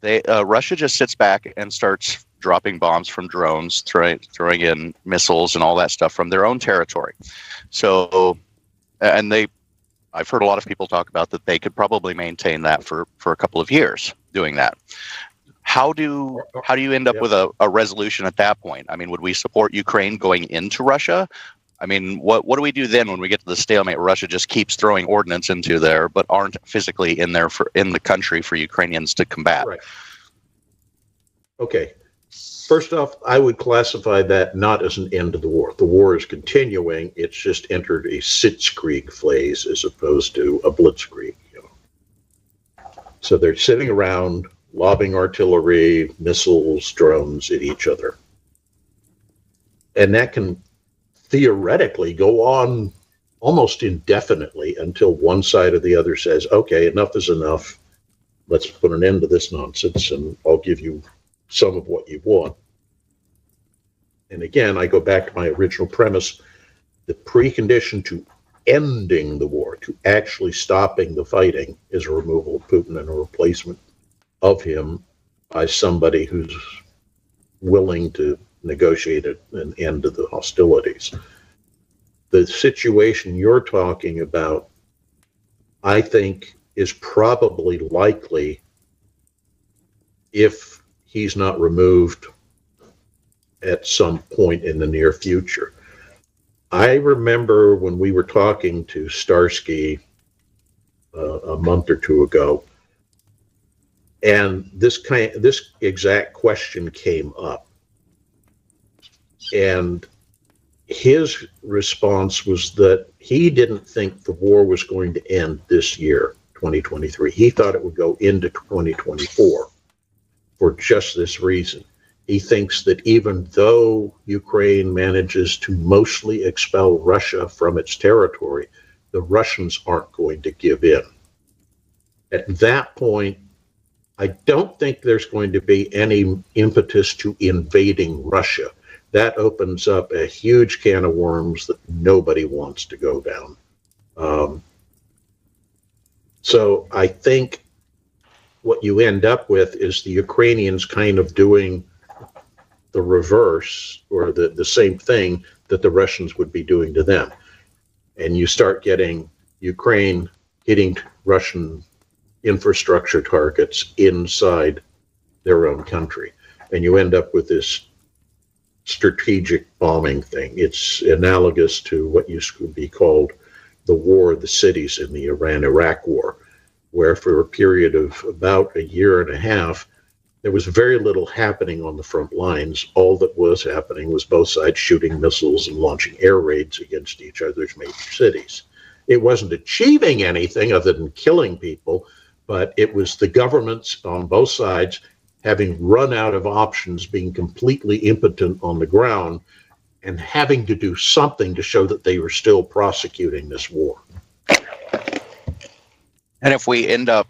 Russia just sits back and starts dropping bombs from drones, throwing in missiles and all that stuff from their own territory. So, and I've heard a lot of people talk about that they could probably maintain that for a couple of years doing that. How do you end up with a resolution at that point? I mean, would we support Ukraine going into Russia? I mean, what do we do then when we get to the stalemate where Russia just keeps throwing ordnance into there, but aren't physically in the country for Ukrainians to combat? Right. Okay. First off, I would classify that not as an end of the war. The war is continuing. It's just entered a sitzkrieg phase as opposed to a blitzkrieg. So they're sitting around lobbing artillery, missiles, drones at each other. And that can theoretically go on almost indefinitely until one side or the other says, okay, enough is enough. Let's put an end to this nonsense and I'll give you some of what you want. And again, I go back to my original premise. The precondition to ending the war, to actually stopping the fighting, is a removal of Putin and a replacement of him by somebody who's willing to negotiate an end to the hostilities. The situation you're talking about, I think, is probably likely if he's not removed at some point in the near future. I remember when we were talking to Starsky a month or two ago, and this exact question came up. And his response was that he didn't think the war was going to end this year, 2023. He thought it would go into 2024 for just this reason. He thinks that even though Ukraine manages to mostly expel Russia from its territory, the Russians aren't going to give in. At that point, I don't think there's going to be any impetus to invading Russia. That opens up a huge can of worms that nobody wants to go down. So I think what you end up with is the Ukrainians kind of doing the reverse, or the same thing that the Russians would be doing to them. And you start getting Ukraine hitting Russian infrastructure targets inside their own country. And you end up with this strategic bombing thing. It's analogous to what used to be called the War of the Cities in the Iran-Iraq War. where for a period of about a year and a half, there was very little happening on the front lines. All that was happening was both sides shooting missiles and launching air raids against each other's major cities. It wasn't achieving anything other than killing people, but it was the governments on both sides having run out of options, being completely impotent on the ground, and having to do something to show that they were still prosecuting this war. And if we end up,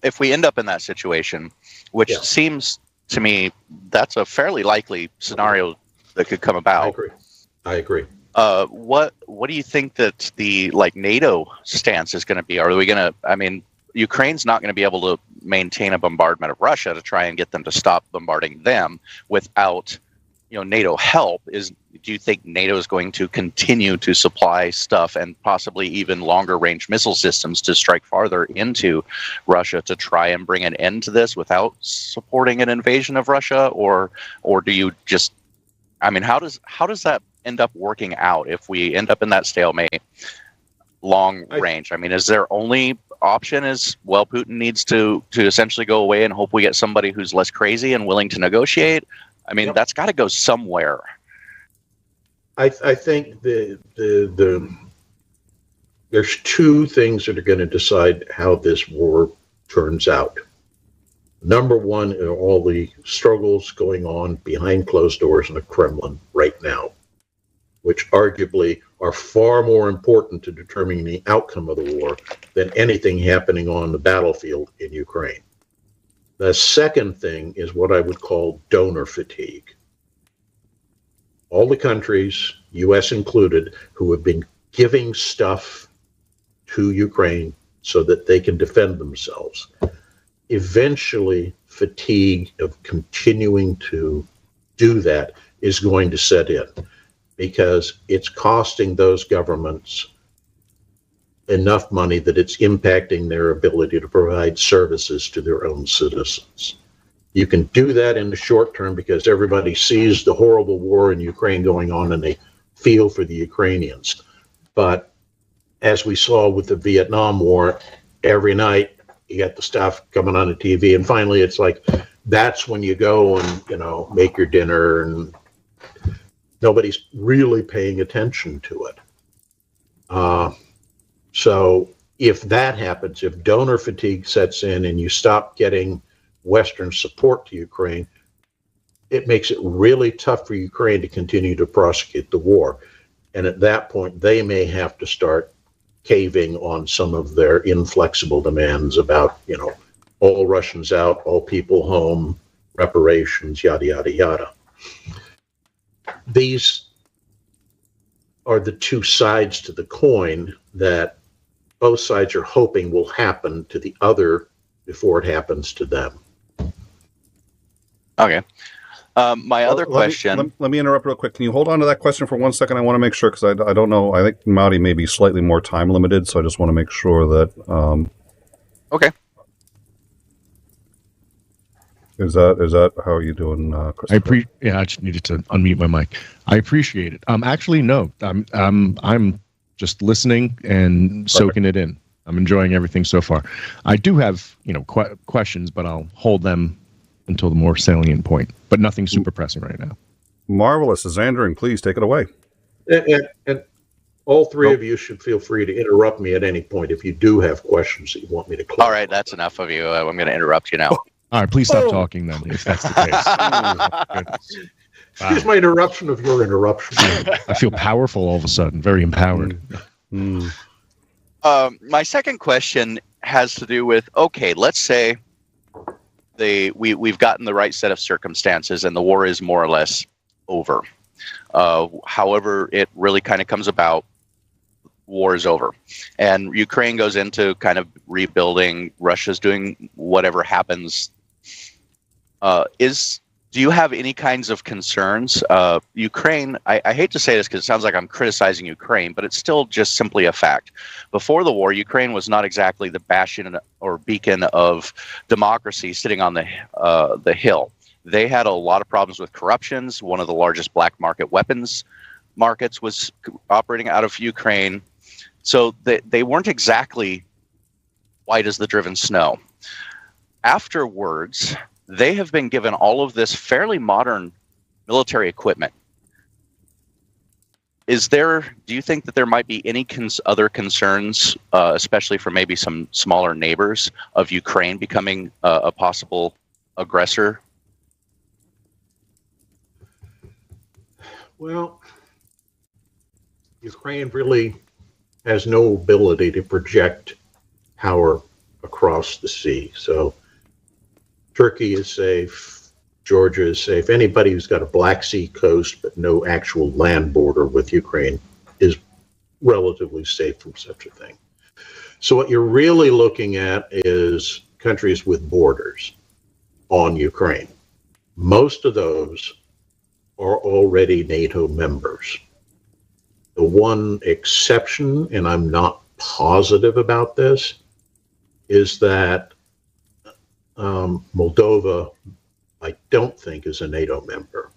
if we end up in that situation, which Yeah. seems to me that's a fairly likely scenario that could come about. I agree. What do you think that the NATO stance is going to be? Are we going to? I mean, Ukraine's not going to be able to maintain a bombardment of Russia to try and get them to stop bombarding them without, NATO help. Do you think NATO is going to continue to supply stuff and possibly even longer range missile systems to strike farther into Russia to try and bring an end to this without supporting an invasion of Russia? Or do you just, how does that end up working out if we end up in that stalemate long range? Is their only option is, well, Putin needs to essentially go away and hope we get somebody who's less crazy and willing to negotiate? Yep. That's got to go somewhere. I think there's two things that are going to decide how this war turns out. Number one are all the struggles going on behind closed doors in the Kremlin right now, which arguably are far more important to determining the outcome of the war than anything happening on the battlefield in Ukraine. The second thing is what I would call donor fatigue. All the countries, US included, who have been giving stuff to Ukraine so that they can defend themselves, eventually fatigue of continuing to do that is going to set in, because it's costing those governments enough money that it's impacting their ability to provide services to their own citizens. You can do that in the short term because everybody sees the horrible war in Ukraine going on and they feel for the Ukrainians. But as we saw with the Vietnam War, every night you got the stuff coming on the TV, and finally it's like, that's when you go and, make your dinner, and nobody's really paying attention to it. So if that happens, if donor fatigue sets in and you stop getting Western support to Ukraine, it makes it really tough for Ukraine to continue to prosecute the war. And at that point, they may have to start caving on some of their inflexible demands about, all Russians out, all people home, reparations, yada, yada, yada. These are the two sides to the coin that both sides are hoping will happen to the other before it happens to them. Okay. My other question. Let me interrupt real quick. Can you hold on to that question for 1 second? I want to make sure, because I don't know. I think Mowdy may be slightly more time limited, so I just want to make sure that. Okay. Is that how are you doing, Christopher? I just needed to unmute my mic. I appreciate it. Actually, no. I'm just listening and soaking it in. I'm enjoying everything so far. I do have questions, but I'll hold them until the more salient point. But nothing super pressing right now. Marvelous, Zandering. Please take it away. And all three of you should feel free to interrupt me at any point if you do have questions that you want me to clarify. All right, that's enough of you. I'm going to interrupt you now. All right, please stop talking then, if that's the case. Excuse my interruption of your interruption. I feel powerful all of a sudden, very empowered. My second question has to do with, okay, let's say we've gotten the right set of circumstances and the war is more or less over. However, it really kind of comes about, war is over. And Ukraine goes into kind of rebuilding, Russia's doing whatever happens. Do you have any kinds of concerns? Ukraine, I hate to say this because it sounds like I'm criticizing Ukraine, but it's still just simply a fact. Before the war, Ukraine was not exactly the bastion or beacon of democracy sitting on the hill. They had a lot of problems with corruptions. One of the largest black market weapons markets was operating out of Ukraine. So they weren't exactly white as the driven snow. Afterwards, they have been given all of this fairly modern military equipment. Do you think that there might be any other concerns, especially for maybe some smaller neighbors, of Ukraine becoming a possible aggressor? Well, Ukraine really has no ability to project power across the sea. So Turkey is safe. Georgia is safe. Anybody who's got a Black Sea coast but no actual land border with Ukraine is relatively safe from such a thing. So what you're really looking at is countries with borders on Ukraine. Most of those are already NATO members. The one exception, and I'm not positive about this, is that Moldova, I don't think, is a NATO member.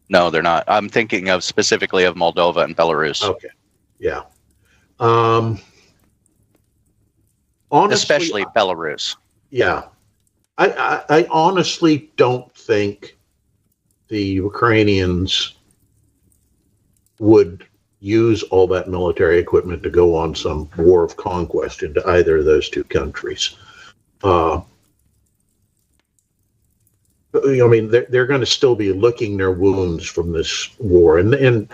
No, they're not. I'm thinking of specifically of Moldova and Belarus. Okay, yeah. Honestly, especially Belarus. Yeah. I honestly don't think the Ukrainians would use all that military equipment to go on some war of conquest into either of those two countries. I mean, they're going to still be licking their wounds from this war. And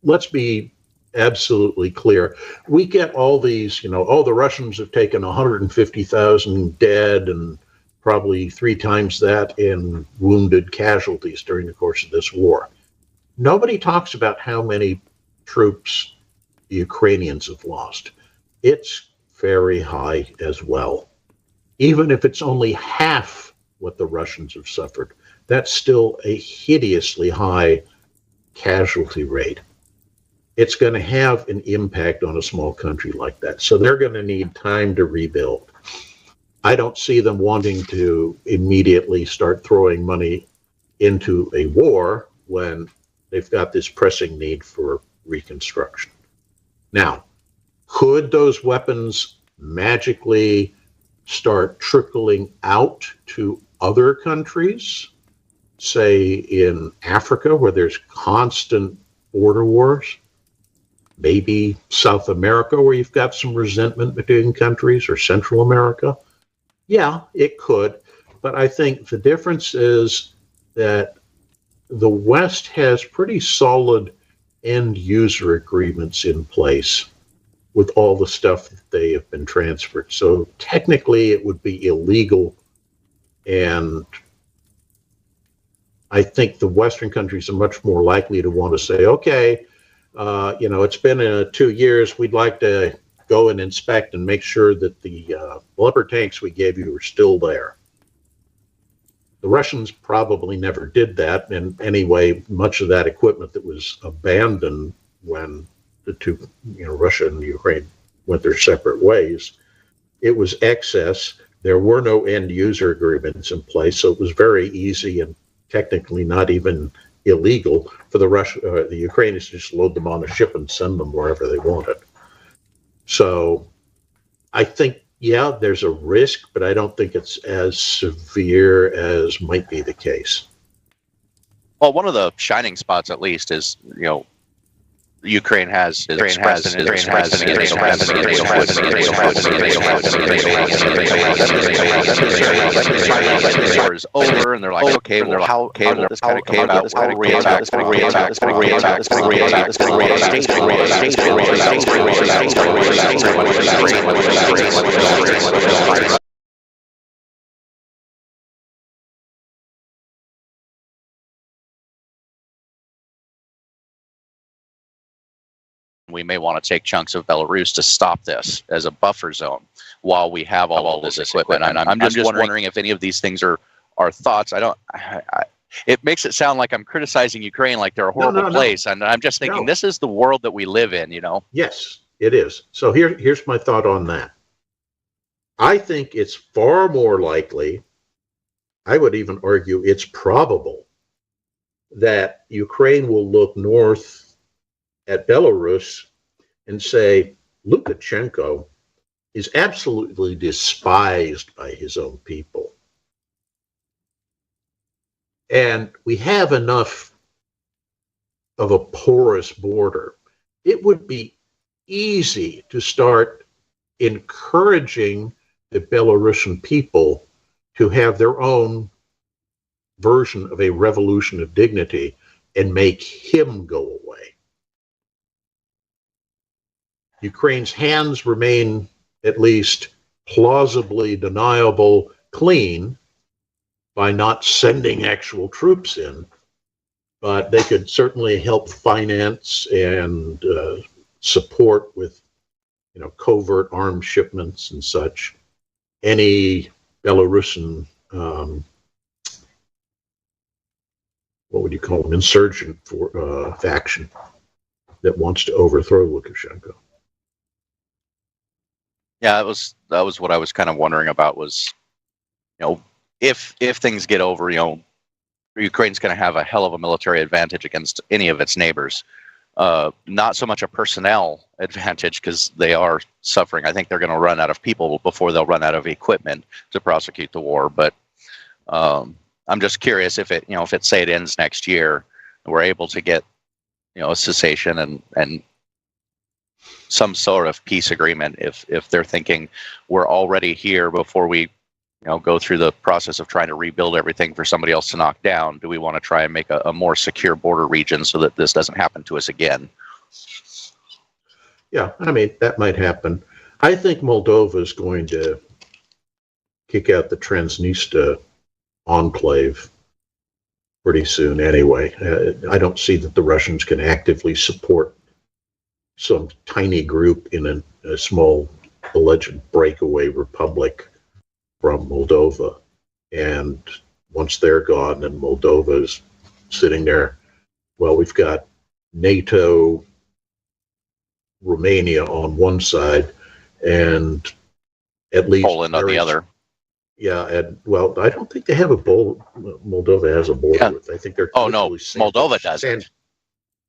let's be absolutely clear. We get all these, oh, the Russians have taken 150,000 dead and probably 3 times that in wounded casualties during the course of this war. Nobody talks about how many troops the Ukrainians have lost. It's very high as well. Even if it's only half what the Russians have suffered, that's still a hideously high casualty rate. It's going to have an impact on a small country like that. So they're going to need time to rebuild. I don't see them wanting to immediately start throwing money into a war when they've got this pressing need for reconstruction. Now, could those weapons magically start trickling out to other countries, say in Africa, where there's constant border wars? Maybe South America, where you've got some resentment between countries, or Central America? Yeah, it could. But I think the difference is that the West has pretty solid end user agreements in place with all the stuff that they have been transferred. So technically it would be illegal. And I think the Western countries are much more likely to want to say, okay, it's been 2 years. We'd like to go and inspect and make sure that the blubber tanks we gave you are still there. The Russians probably never did that. And anyway, much of that equipment that was abandoned when the two, Russia and Ukraine went their separate ways, it was excess. There were no end user agreements in place, so it was very easy and technically not even illegal for the Ukrainians to just load them on a ship and send them wherever they wanted. So I think, yeah, there's a risk, but I don't think it's as severe as might be the case. Well, one of the shining spots, at least, is Ukraine has war is over, and they're like, okay, well, how will this kind of come about? How will reattack? We may want to take chunks of Belarus to stop this as a buffer zone while we have all this equipment. And I'm just wondering if any of these things are thoughts. It makes it sound like I'm criticizing Ukraine like they're a horrible place. And I'm just thinking this is the world that we live in, Yes, it is. So here's my thought on that. I think it's far more likely, I would even argue it's probable, that Ukraine will look north at Belarus and say, Lukashenko is absolutely despised by his own people. And we have enough of a porous border. It would be easy to start encouraging the Belarusian people to have their own version of a revolution of dignity and make him go away. Ukraine's hands remain at least plausibly deniable clean by not sending actual troops in, but they could certainly help finance and support with, covert arms shipments and such any Belarusian, what would you call them, insurgent faction that wants to overthrow Lukashenko. Yeah, that was what I was kind of wondering about was, if things get over, Ukraine's going to have a hell of a military advantage against any of its neighbors. Not so much a personnel advantage because they are suffering. I think they're going to run out of people before they'll run out of equipment to prosecute the war. But I'm just curious if it say it ends next year, and we're able to get a cessation and some sort of peace agreement. If they're thinking we're already here before we go through the process of trying to rebuild everything for somebody else to knock down, do we want to try and make a more secure border region so that this doesn't happen to us again? Yeah, that might happen. I think Moldova is going to kick out the Transnistria enclave pretty soon anyway. I don't see that the Russians can actively support some tiny group in a small alleged breakaway republic from Moldova. And once they're gone and Moldova's sitting there, well, we've got NATO, Romania on one side, and at least Poland on the other. Yeah, and well, I don't think they have a Moldova has a border with. I think they're Moldova doesn't.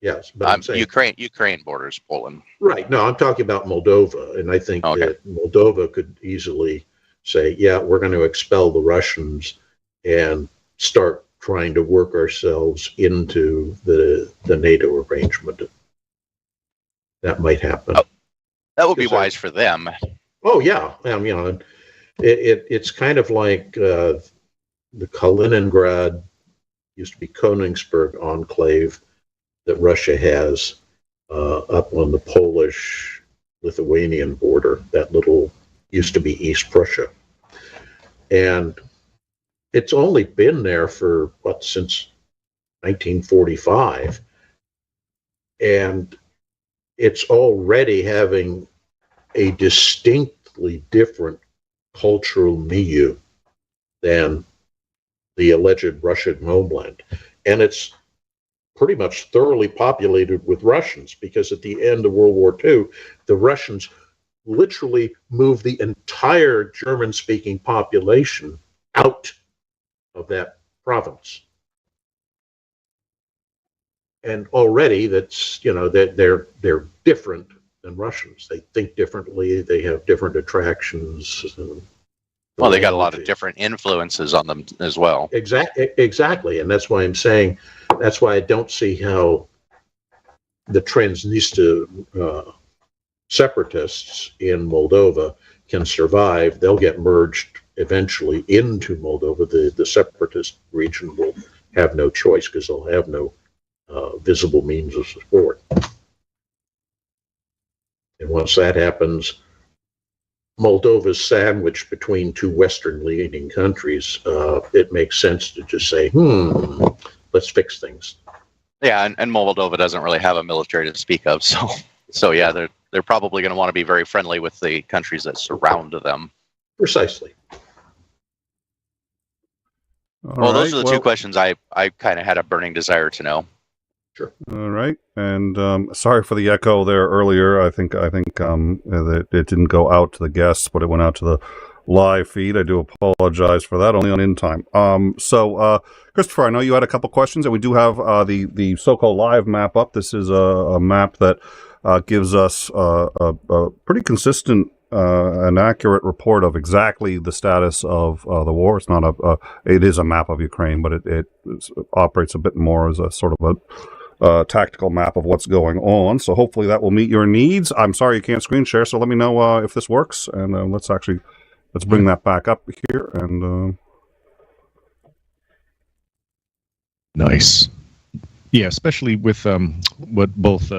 Yes, but I'm saying Ukraine borders Poland. Right. No, I'm talking about Moldova, and I think that Moldova could easily say, yeah, we're going to expel the Russians and start trying to work ourselves into the NATO arrangement. That might happen. Oh, that would be wise for them. Oh yeah, it's kind of like the Kaliningrad, used to be Königsberg enclave that Russia has up on the Polish-Lithuanian border. That little used to be East Prussia. And it's only been there for, since 1945. And it's already having a distinctly different cultural milieu than the alleged Russian homeland. And it's pretty much thoroughly populated with Russians, because at the end of World War II, the Russians literally moved the entire German-speaking population out of that province. And already that's, they're different than Russians. They think differently. They have different attractions. Well, they got a lot of different influences on them as well. Exactly. And that's why I'm saying, that's why I don't see how the Transnistria separatists in Moldova can survive. They'll get merged eventually into Moldova. The separatist region will have no choice because they'll have no visible means of support. And once that happens, Moldova's sandwiched between two Western-leaning countries. It makes sense to just say, let's fix things. Yeah, and Moldova doesn't really have a military to speak of, so yeah, they're probably going to want to be very friendly with the countries that surround them. Precisely. Those are the two questions I kind of had a burning desire to know. Sure. All right, and sorry for the echo there earlier. I think that it didn't go out to the guests, but it went out to the live feed. I do apologize for that. Only on in time. So Christopher, I know you had a couple questions, and we do have the so-called live map up. This is a map that gives us a pretty consistent an accurate report of exactly the status of the war. It's not it is a map of Ukraine, but it operates a bit more as a sort of a tactical map of what's going on. So hopefully that will meet your needs. I'm sorry you can't screen share, so let me know if this works, and let's bring that back up here. And nice. Yeah, especially with what both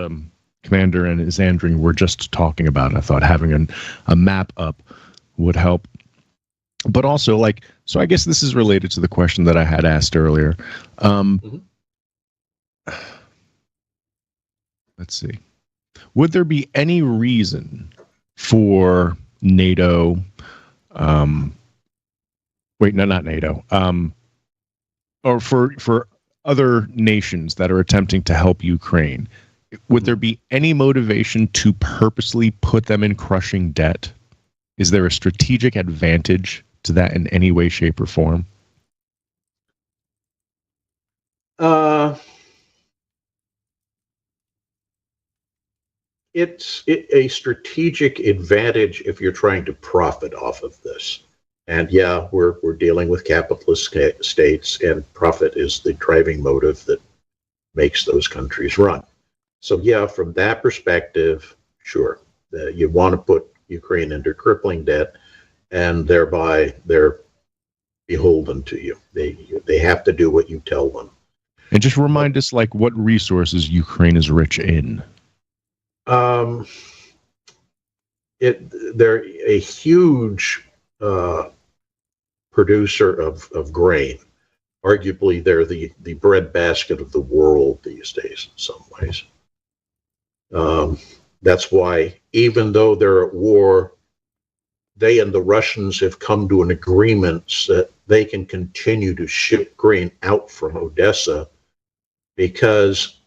Commander and 𝐒𝐤𝐬𝐴𝐵 were just talking about. I thought having a map up would help. But also, so I guess this is related to the question that I had asked earlier. Let's see. Would there be any reason for NATO, wait, no, not NATO, or for other nations that are attempting to help Ukraine, would there be any motivation to purposely put them in crushing debt? Is there a strategic advantage to that in any way, shape, or form? It's a strategic advantage if you're trying to profit off of this. And yeah, we're dealing with capitalist states, and profit is the driving motive that makes those countries run. So yeah, from that perspective, sure, you want to put Ukraine into crippling debt, and thereby they're beholden to you. They have to do what you tell them. And just remind us, what resources Ukraine is rich in. They're a huge producer of grain. Arguably, they're the breadbasket of the world these days in some ways. That's why, even though they're at war, they and the Russians have come to an agreement that they can continue to ship grain out from Odessa, because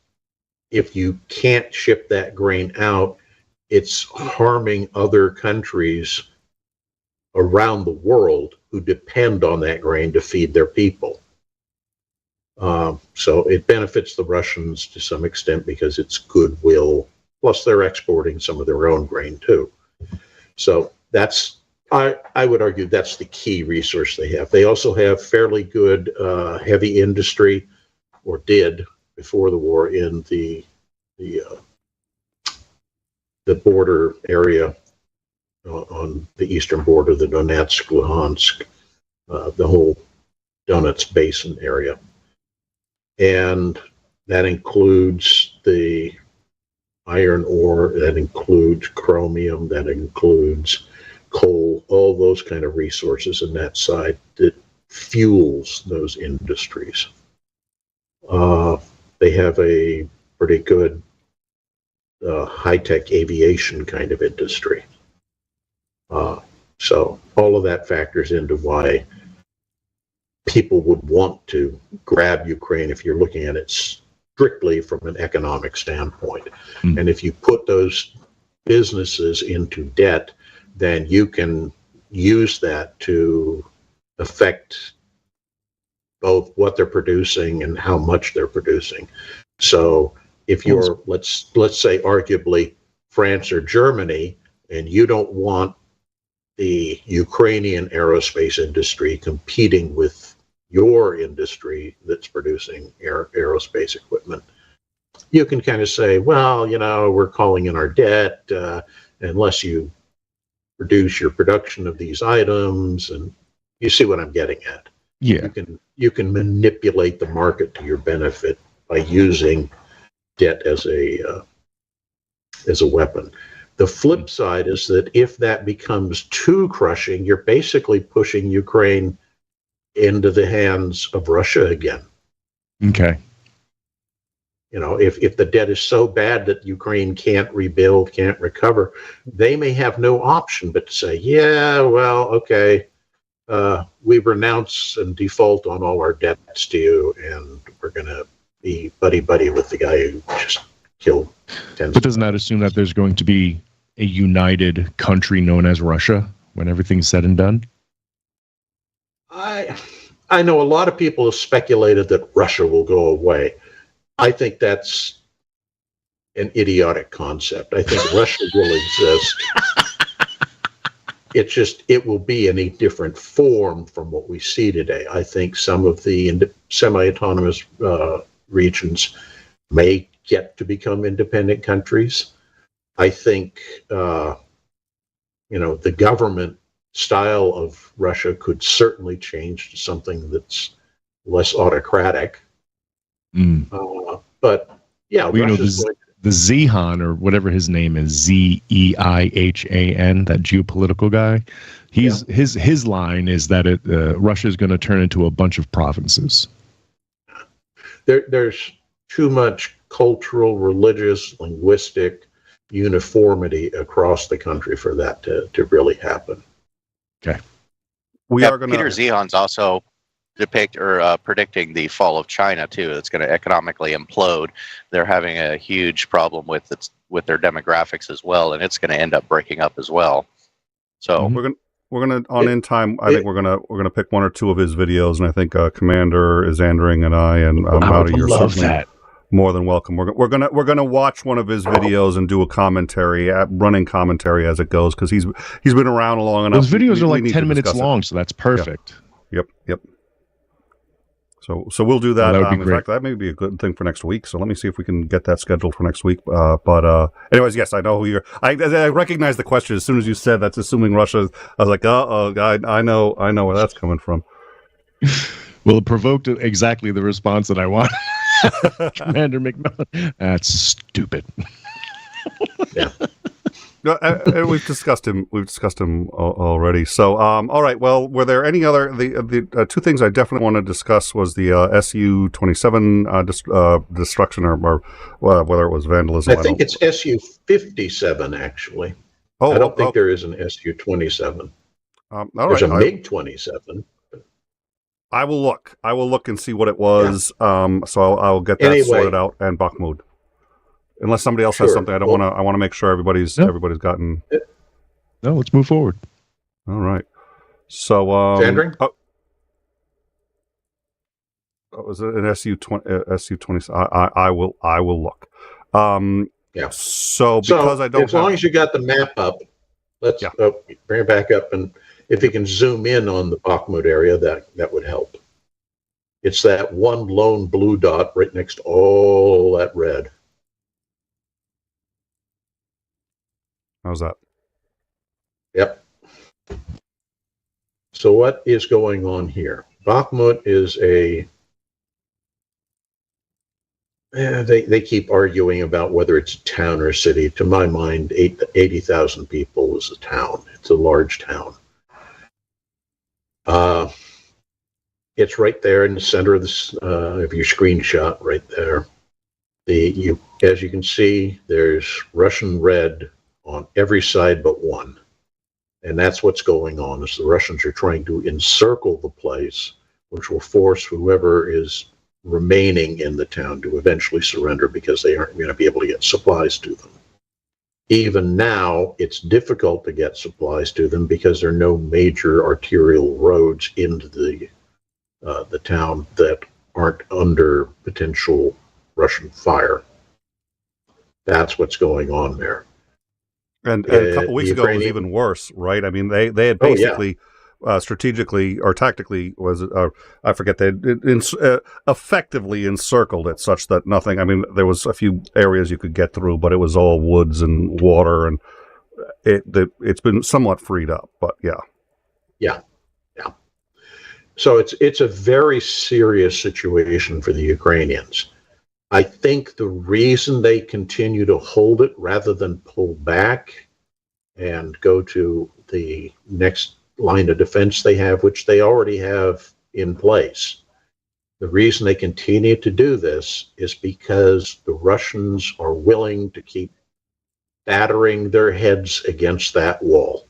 if you can't ship that grain out, it's harming other countries around the world who depend on that grain to feed their people. So it benefits the Russians to some extent because it's goodwill, plus they're exporting some of their own grain too. So that's, I would argue that's the key resource they have. They also have fairly good heavy industry, or did before the war, in the border area on the eastern border, the Donetsk, Luhansk, the whole Donetsk Basin area. And that includes the iron ore, that includes chromium, that includes coal, all those kind of resources in that side that fuels those industries. They have a pretty good high-tech aviation kind of industry. So all of that factors into why people would want to grab Ukraine if you're looking at it strictly from an economic standpoint. And if you put those businesses into debt, then you can use that to affect both what they're producing and how much they're producing. So if you're, let's say, arguably France or Germany, and you don't want the Ukrainian aerospace industry competing with your industry that's producing aerospace equipment, you can kind of say, well, we're calling in our debt unless you reduce your production of these items. And you see what I'm getting at. Yeah. You can manipulate the market to your benefit by using debt as a weapon. The flip side is that if that becomes too crushing, you're basically pushing Ukraine into the hands of Russia again. Okay. If the debt is so bad that Ukraine can't rebuild, can't recover, they may have no option but to say, yeah, well, okay, we renounce and default on all our debts to you, and we're going to be buddy-buddy with the guy who just killed tens. But doesn't that assume that there's going to be a united country known as Russia when everything's said and done? I know a lot of people have speculated that Russia will go away. I think that's an idiotic concept. I think Russia will exist. It's just, it will be in a different form from what we see today. I think some of the semi-autonomous regions may get to become independent countries. I think, the government style of Russia could certainly change to something that's less autocratic. But yeah, Russia's going the 𝐍𝐤𝐜𝐸, or whatever his name is, 𝐍𝐢𝐜𝐸𝐻𝐴N, that geopolitical guy, his line is that Russia is going to turn into a bunch of provinces. There's too much cultural, religious, linguistic uniformity across the country for that to really happen. Okay. Peter 𝐍𝐤𝐜𝐸's also predicting the fall of China too. It's going to economically implode. They're having a huge problem with their demographics as well, and it's going to end up breaking up as well. So we're gonna on In Time. I think we're gonna pick one or two of his videos, and I think Commander Zandring and I and Mouty, you're certainly more than welcome. We're gonna watch one of his videos and do a commentary, running commentary as it goes, because he's been around long enough. Those videos are like 10 minutes long, so that's perfect. Yeah. Yep. So we'll do that. That would be in fact, that may be a good thing for next week. So let me see if we can get that scheduled for next week. But anyways, yes, I know who you're. I recognize the question as soon as you said that's assuming Russia. I was like, I know where that's coming from. Well, it provoked exactly the response that I want. Commander McMillan. That's stupid. Yeah. We've discussed him. Already. So, all right. Well, were there any other? The two things I definitely want to discuss was the Su-27 destruction, or whether it was vandalism. I think it's Su-57 actually. I don't think there is an Su-27. There's a MiG-27. I will look. And see what it was. Yeah. So I'll get that sorted out and Bakhmut. Unless somebody else has something, I want to make sure everybody's gotten. No, let's move forward. All right. So, Zandring? Was it an Su-20? I will look. Yeah. So because I don't, as long as you got the map up, let's bring it back up, and if you can zoom in on the Bakhmut area, that would help. It's that one lone blue dot right next to all that red. How's that? Yep. So what is going on here? Bakhmut is they keep arguing about whether it's a town or a city. To my mind, 80,000 people is a town. It's a large town. It's right there in the center of this of your screenshot, right there. As you can see, there's Russian red on every side but one. And that's what's going on, is the Russians are trying to encircle the place, which will force whoever is remaining in the town to eventually surrender, because they aren't going to be able to get supplies to them. Even now, it's difficult to get supplies to them because there are no major arterial roads into the town that aren't under potential Russian fire. That's what's going on there. And a couple weeks ago, it was even worse, right? I mean, they had basically, strategically or tactically, I forget, they effectively encircled it such that nothing, I mean, there was a few areas you could get through, but it was all woods and water, and it's been somewhat freed up, but yeah. So it's a very serious situation for the Ukrainians. I think the reason they continue to hold it rather than pull back and go to the next line of defense they have, which they already have in place, the reason they continue to do this is because the Russians are willing to keep battering their heads against that wall.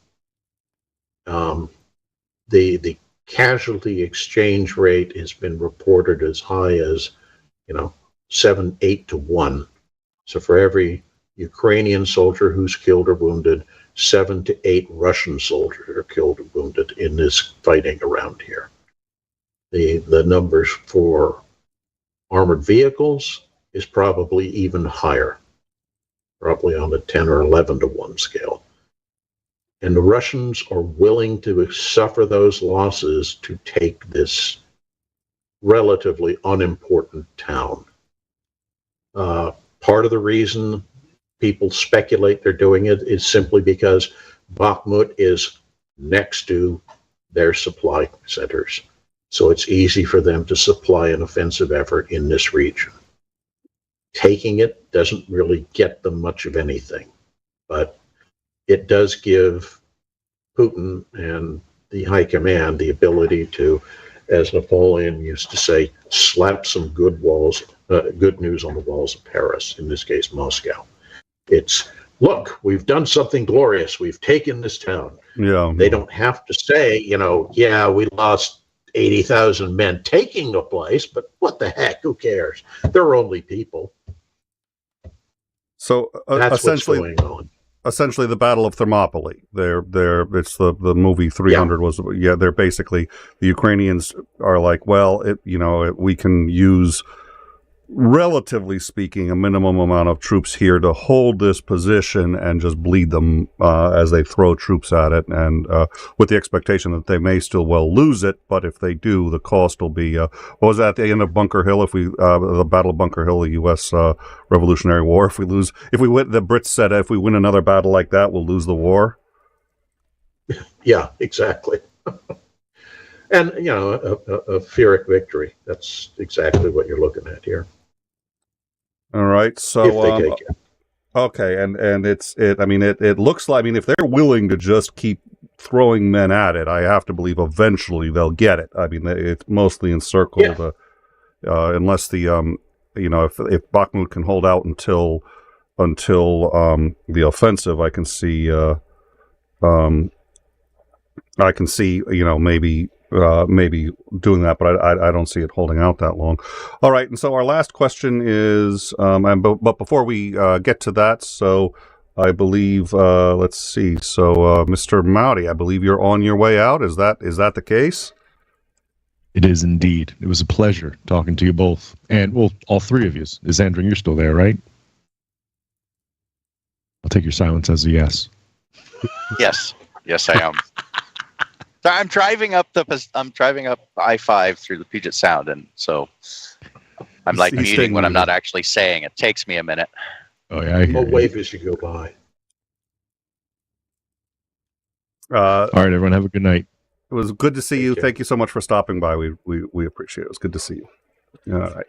The casualty exchange rate has been reported as high as, 7-8 to 1. So for every Ukrainian soldier who's killed or wounded, 7 to 8 Russian soldiers are killed or wounded in this fighting around here. The numbers for armored vehicles is probably even higher, probably on the 10 or 11 to 1 scale. And the Russians are willing to suffer those losses to take this relatively unimportant town. Part of the reason people speculate they're doing it is simply because Bakhmut is next to their supply centers. So it's easy for them to supply an offensive effort in this region. Taking it doesn't really get them much of anything, but it does give Putin and the high command the ability to, as Napoleon used to say, slap some good news on the walls of Paris, in this case, Moscow. It's, look, we've done something glorious. We've taken this town. Yeah. They don't have to say, yeah, we lost 80,000 men taking the place, but what the heck? Who cares? They're only people. So That's essentially, what's going on. Essentially, the Battle of Thermopylae. It's the movie 300 was. Yeah, they're basically, the Ukrainians are like, well, we can use, relatively speaking, a minimum amount of troops here to hold this position and just bleed them as they throw troops at it, and with the expectation that they may still well lose it, but if they do, the cost will be, what was that, at the end of Bunker Hill, the Battle of Bunker Hill, the U.S. Revolutionary War, if we win, the Brits said if we win another battle like that, we'll lose the war. Yeah, exactly. And, a Pyrrhic victory. That's exactly what you're looking at here. All right, so if they take it. Okay, and it looks like, if they're willing to just keep throwing men at it, I have to believe eventually they'll get it. It's mostly encircled, unless the if Bakhmut can hold out until the offensive, I can see maybe doing that, but I don't see it holding out that long. All right, and so our last question is, but before we get to that, so I believe, let's see, so Mr. Mowdy, I believe you're on your way out. Is that the case? It is indeed. It was a pleasure talking to you both, and well, all three of you. Is Andrew, you're still there, right? I'll take your silence as a yes. Yes, I am. So I'm driving up I-5 through the Puget Sound, and so I'm like muting when I'm not actually saying. It takes me a minute. Oh yeah, I hear I'll wave as you go by. All right, everyone, have a good night. It was good to see you. Thank you so much for stopping by. We appreciate it. It was good to see you. All right.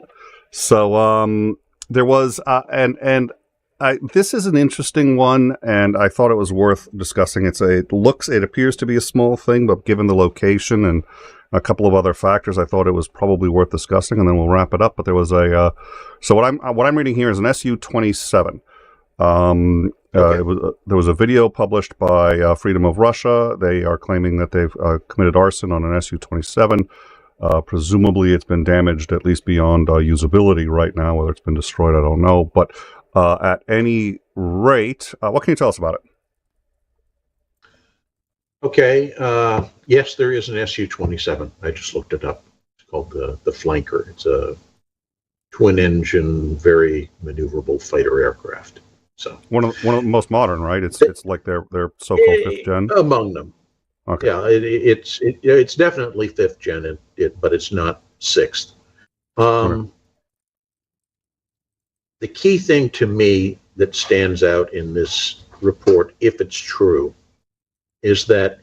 So there was this is an interesting one, and I thought it was worth discussing. It appears to be a small thing, but given the location and a couple of other factors, I thought it was probably worth discussing, and then we'll wrap it up. But there was so what I'm reading here is an Su-27. There was a video published by Freedom of Russia. They are claiming that they've committed arson on an Su-27. Presumably, it's been damaged at least beyond usability right now. Whether it's been destroyed, I don't know. But at any rate, what can you tell us about it? Okay. Yes, there is an Su-27. I just looked it up. It's called the Flanker. It's a twin-engine, very maneuverable fighter aircraft. So one of the most modern, right? It's like their so-called fifth gen among them. Okay. Yeah, it's definitely fifth gen, but it's not sixth. Okay. The key thing to me that stands out in this report, if it's true, is that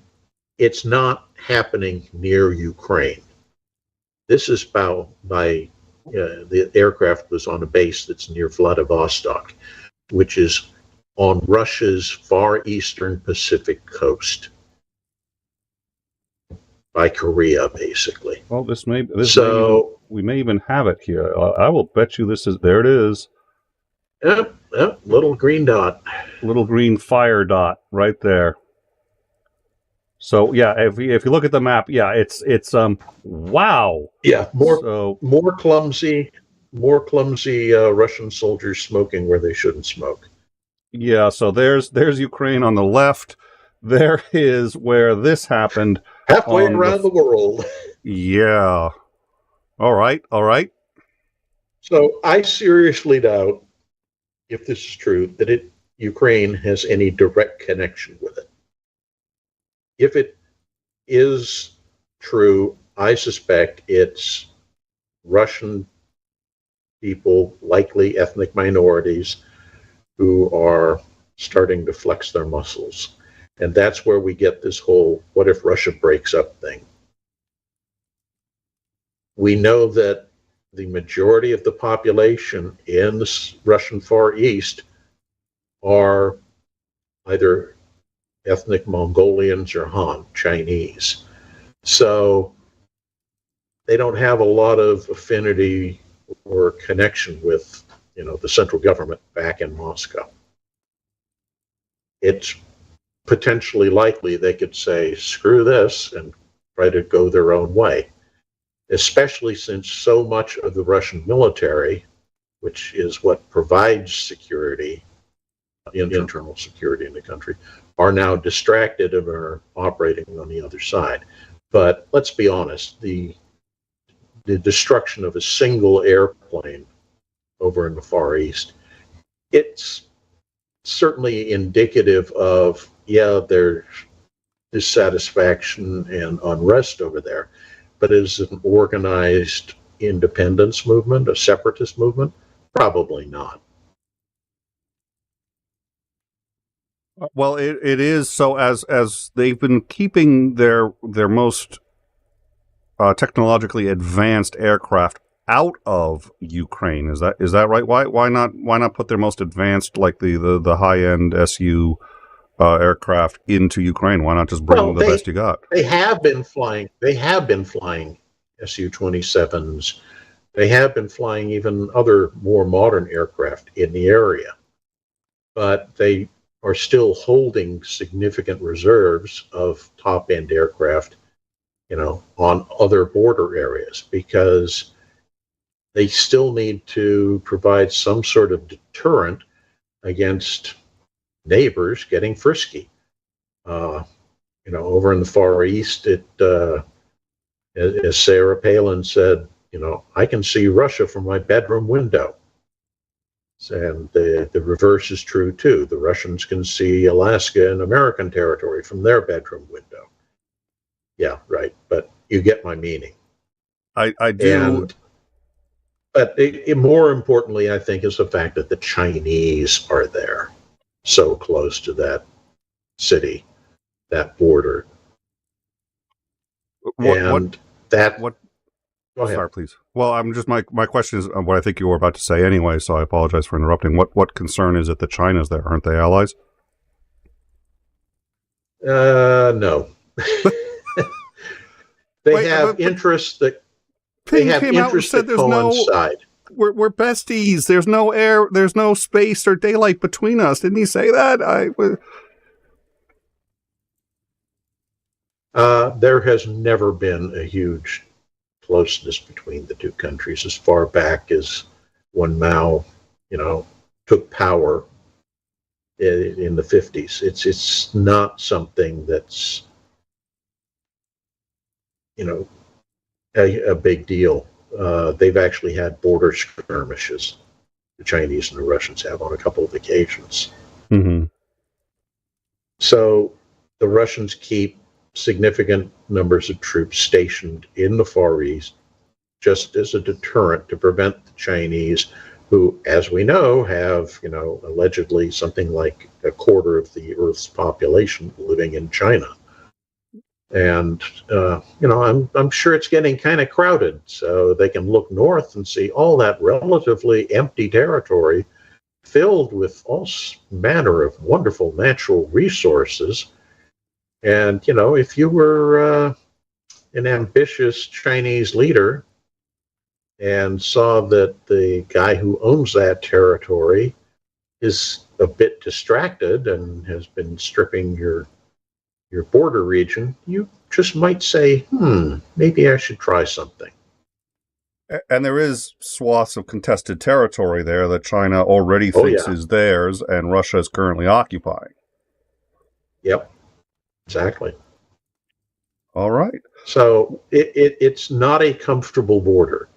it's not happening near Ukraine. This is by the aircraft was on a base that's near Vladivostok, which is on Russia's far eastern Pacific coast, by Korea, basically. Well, we may even have it here. I will bet you there it is. Yep, little green dot. Little green fire dot right there. So yeah, if you look at the map, yeah, it's wow. Yeah, more clumsy Russian soldiers smoking where they shouldn't smoke. Yeah, so there's Ukraine on the left. There is where this happened. Halfway around the world. Yeah. All right. So I seriously doubt, if this is true, that Ukraine has any direct connection with it. if it is true, I suspect it's Russian people, likely ethnic minorities, who are starting to flex their muscles. And that's where we get this whole what if Russia breaks up thing. We know that the majority of the population in the Russian Far East are either ethnic Mongolians or Han, Chinese. So they don't have a lot of affinity or connection with, the central government back in Moscow. It's potentially likely they could say, screw this, and try to go their own way, especially since so much of the Russian military, which is what provides security, internal security in the country, are now distracted and are operating on the other side. But let's be honest, the destruction of a single airplane over in the Far East, it's certainly indicative of, there's dissatisfaction and unrest over there, but is it an organized independence movement, a separatist movement? Probably not. Well, it is. So as they've been keeping their most technologically advanced aircraft out of Ukraine. Is that right? Why not put their most advanced, like the high end Su aircraft into Ukraine? Why not just bring the best you got? They have been flying. Su-27s. They have been flying even other more modern aircraft in the area, but they are still holding significant reserves of top end aircraft, on other border areas, because they still need to provide some sort of deterrent against neighbors getting frisky. Over in the Far East, as Sarah Palin said, I can see Russia from my bedroom window. And the reverse is true too. The Russians can see Alaska and American territory from their bedroom window. Yeah, right. But you get my meaning. I do. But more importantly, I think, is the fact that the Chinese are there, so close to that city, that border. Go ahead. Sorry, please. Well, I'm just my question is what I think you were about to say anyway, so I apologize for interrupting. What concern is it that China's there? Aren't they allies? No. They have interests that Ping came out and said coincide. We're besties. There's no air, there's no space or daylight between us. Didn't he say that? There has never been a huge closeness between the two countries as far back as when Mao, took power in the 50s. It's not something that's, a big deal. They've actually had border skirmishes, the Chinese and the Russians have, on a couple of occasions. Mm-hmm. So the Russians keep significant numbers of troops stationed in the Far East just as a deterrent to prevent the Chinese, who, as we know, have, allegedly something like a quarter of the Earth's population living in China. And, I'm sure it's getting kind of crowded, so they can look north and see all that relatively empty territory filled with all manner of wonderful natural resources. And, if you were an ambitious Chinese leader and saw that the guy who owns that territory is a bit distracted and has been stripping your border region, you just might say, maybe I should try something. And there is swaths of contested territory there that China already thinks is theirs and Russia is currently occupying. Yep, exactly. All right. So it's not a comfortable border.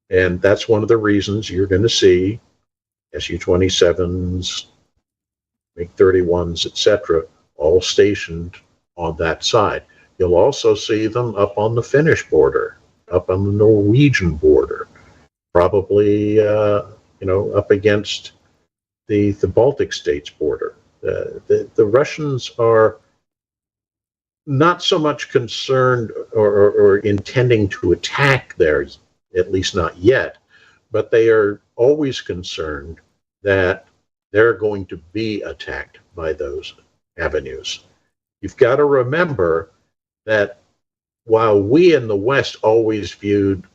And that's one of the reasons you're going to see Su-27s, MiG-31s, etc., all stationed on that side. You'll also see them up on the Finnish border, up on the Norwegian border, probably up against the Baltic states border. The Russians are not so much concerned or intending to attack there, at least not yet, but they are always concerned that they're going to be attacked by those avenues. You've got to remember that while we in the West always viewed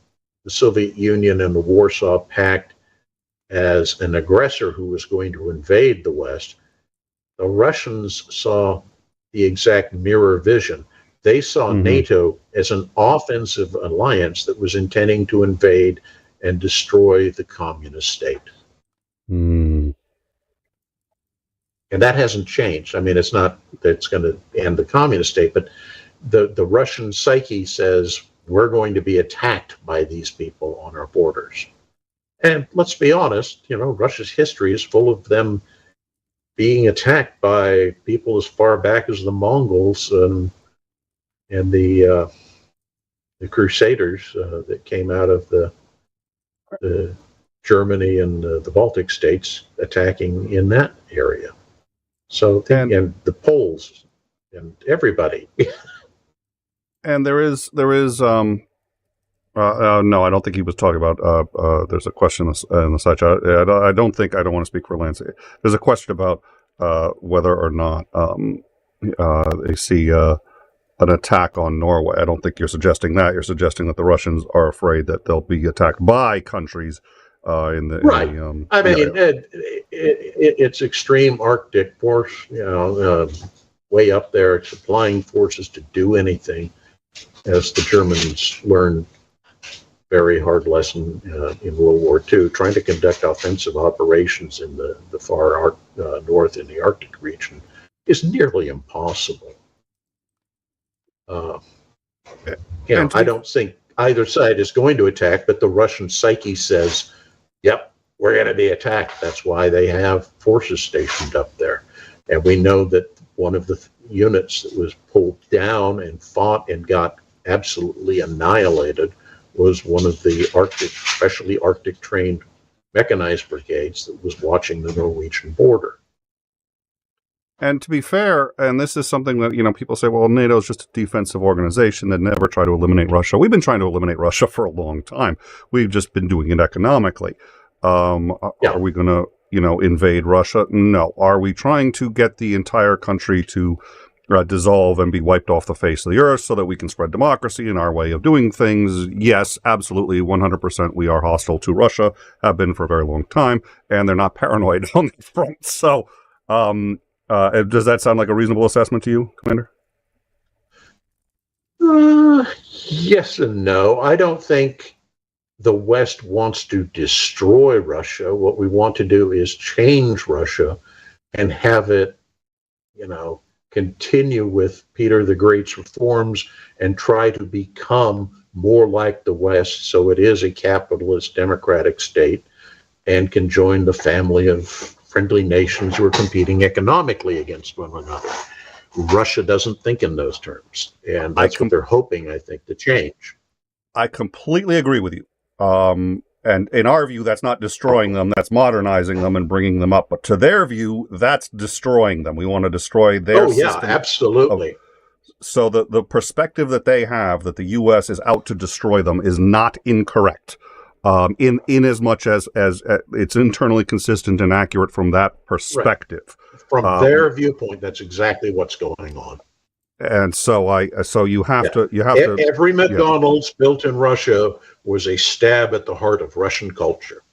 the Soviet Union and the Warsaw Pact as an aggressor who was going to invade the West, the Russians saw the exact mirror vision. They saw NATO as an offensive alliance that was intending to invade and destroy the communist state. Mm. And that hasn't changed. I mean, it's not that it's going to end the communist state, but the Russian psyche says we're going to be attacked by these people on our borders. And let's be honest, Russia's history is full of them being attacked by people as far back as the Mongols and the Crusaders that came out of the Germany and the Baltic states attacking in that area. So, and the Poles and everybody. And there is no, I don't think he was talking about, there's a question in the side chat. I don't want to speak for Lance. There's a question about whether or not they see an attack on Norway. I don't think you're suggesting that. You're suggesting that the Russians are afraid that they'll be attacked by countries in the... Right. I mean, it's extreme Arctic force, way up there, supplying forces to do anything, as the Germans learned very hard lesson in World War II, trying to conduct offensive operations in the far north in the Arctic region is nearly impossible. I don't think either side is going to attack, but the Russian psyche says, yep, we're going to be attacked. That's why they have forces stationed up there. And we know that one of the units that was pulled down and fought and got absolutely annihilated was one of the Arctic, especially Arctic trained mechanized brigades that was watching the Norwegian border. And to be fair, and this is something that, people say, well, NATO is just a defensive organization that never try to eliminate Russia. We've been trying to eliminate Russia for a long time. We've just been doing it economically. Are we going to, invade Russia? No. Are we trying to get the entire country to dissolve and be wiped off the face of the earth so that we can spread democracy in our way of doing things? Yes, absolutely, 100% we are hostile to Russia, have been for a very long time, and they're not paranoid on the front. So, does that sound like a reasonable assessment to you, Commander? Yes and no. I don't think the West wants to destroy Russia. What we want to do is change Russia and have it, continue with Peter the Great's reforms and try to become more like the West so it is a capitalist democratic state and can join the family of friendly nations who are competing economically against one another. Russia doesn't think in those terms, and that's what they're hoping, I think, to change. I completely agree with you. And in our view, that's not destroying them, that's modernizing them and bringing them up. But to their view, that's destroying them. We want to destroy their system. Oh, yeah, absolutely. So the perspective that they have, that the U.S. is out to destroy them, is not incorrect. In as much as it's internally consistent and accurate from that perspective. Right. From their viewpoint, that's exactly what's going on. And so you have to every McDonald's built in Russia was a stab at the heart of Russian culture.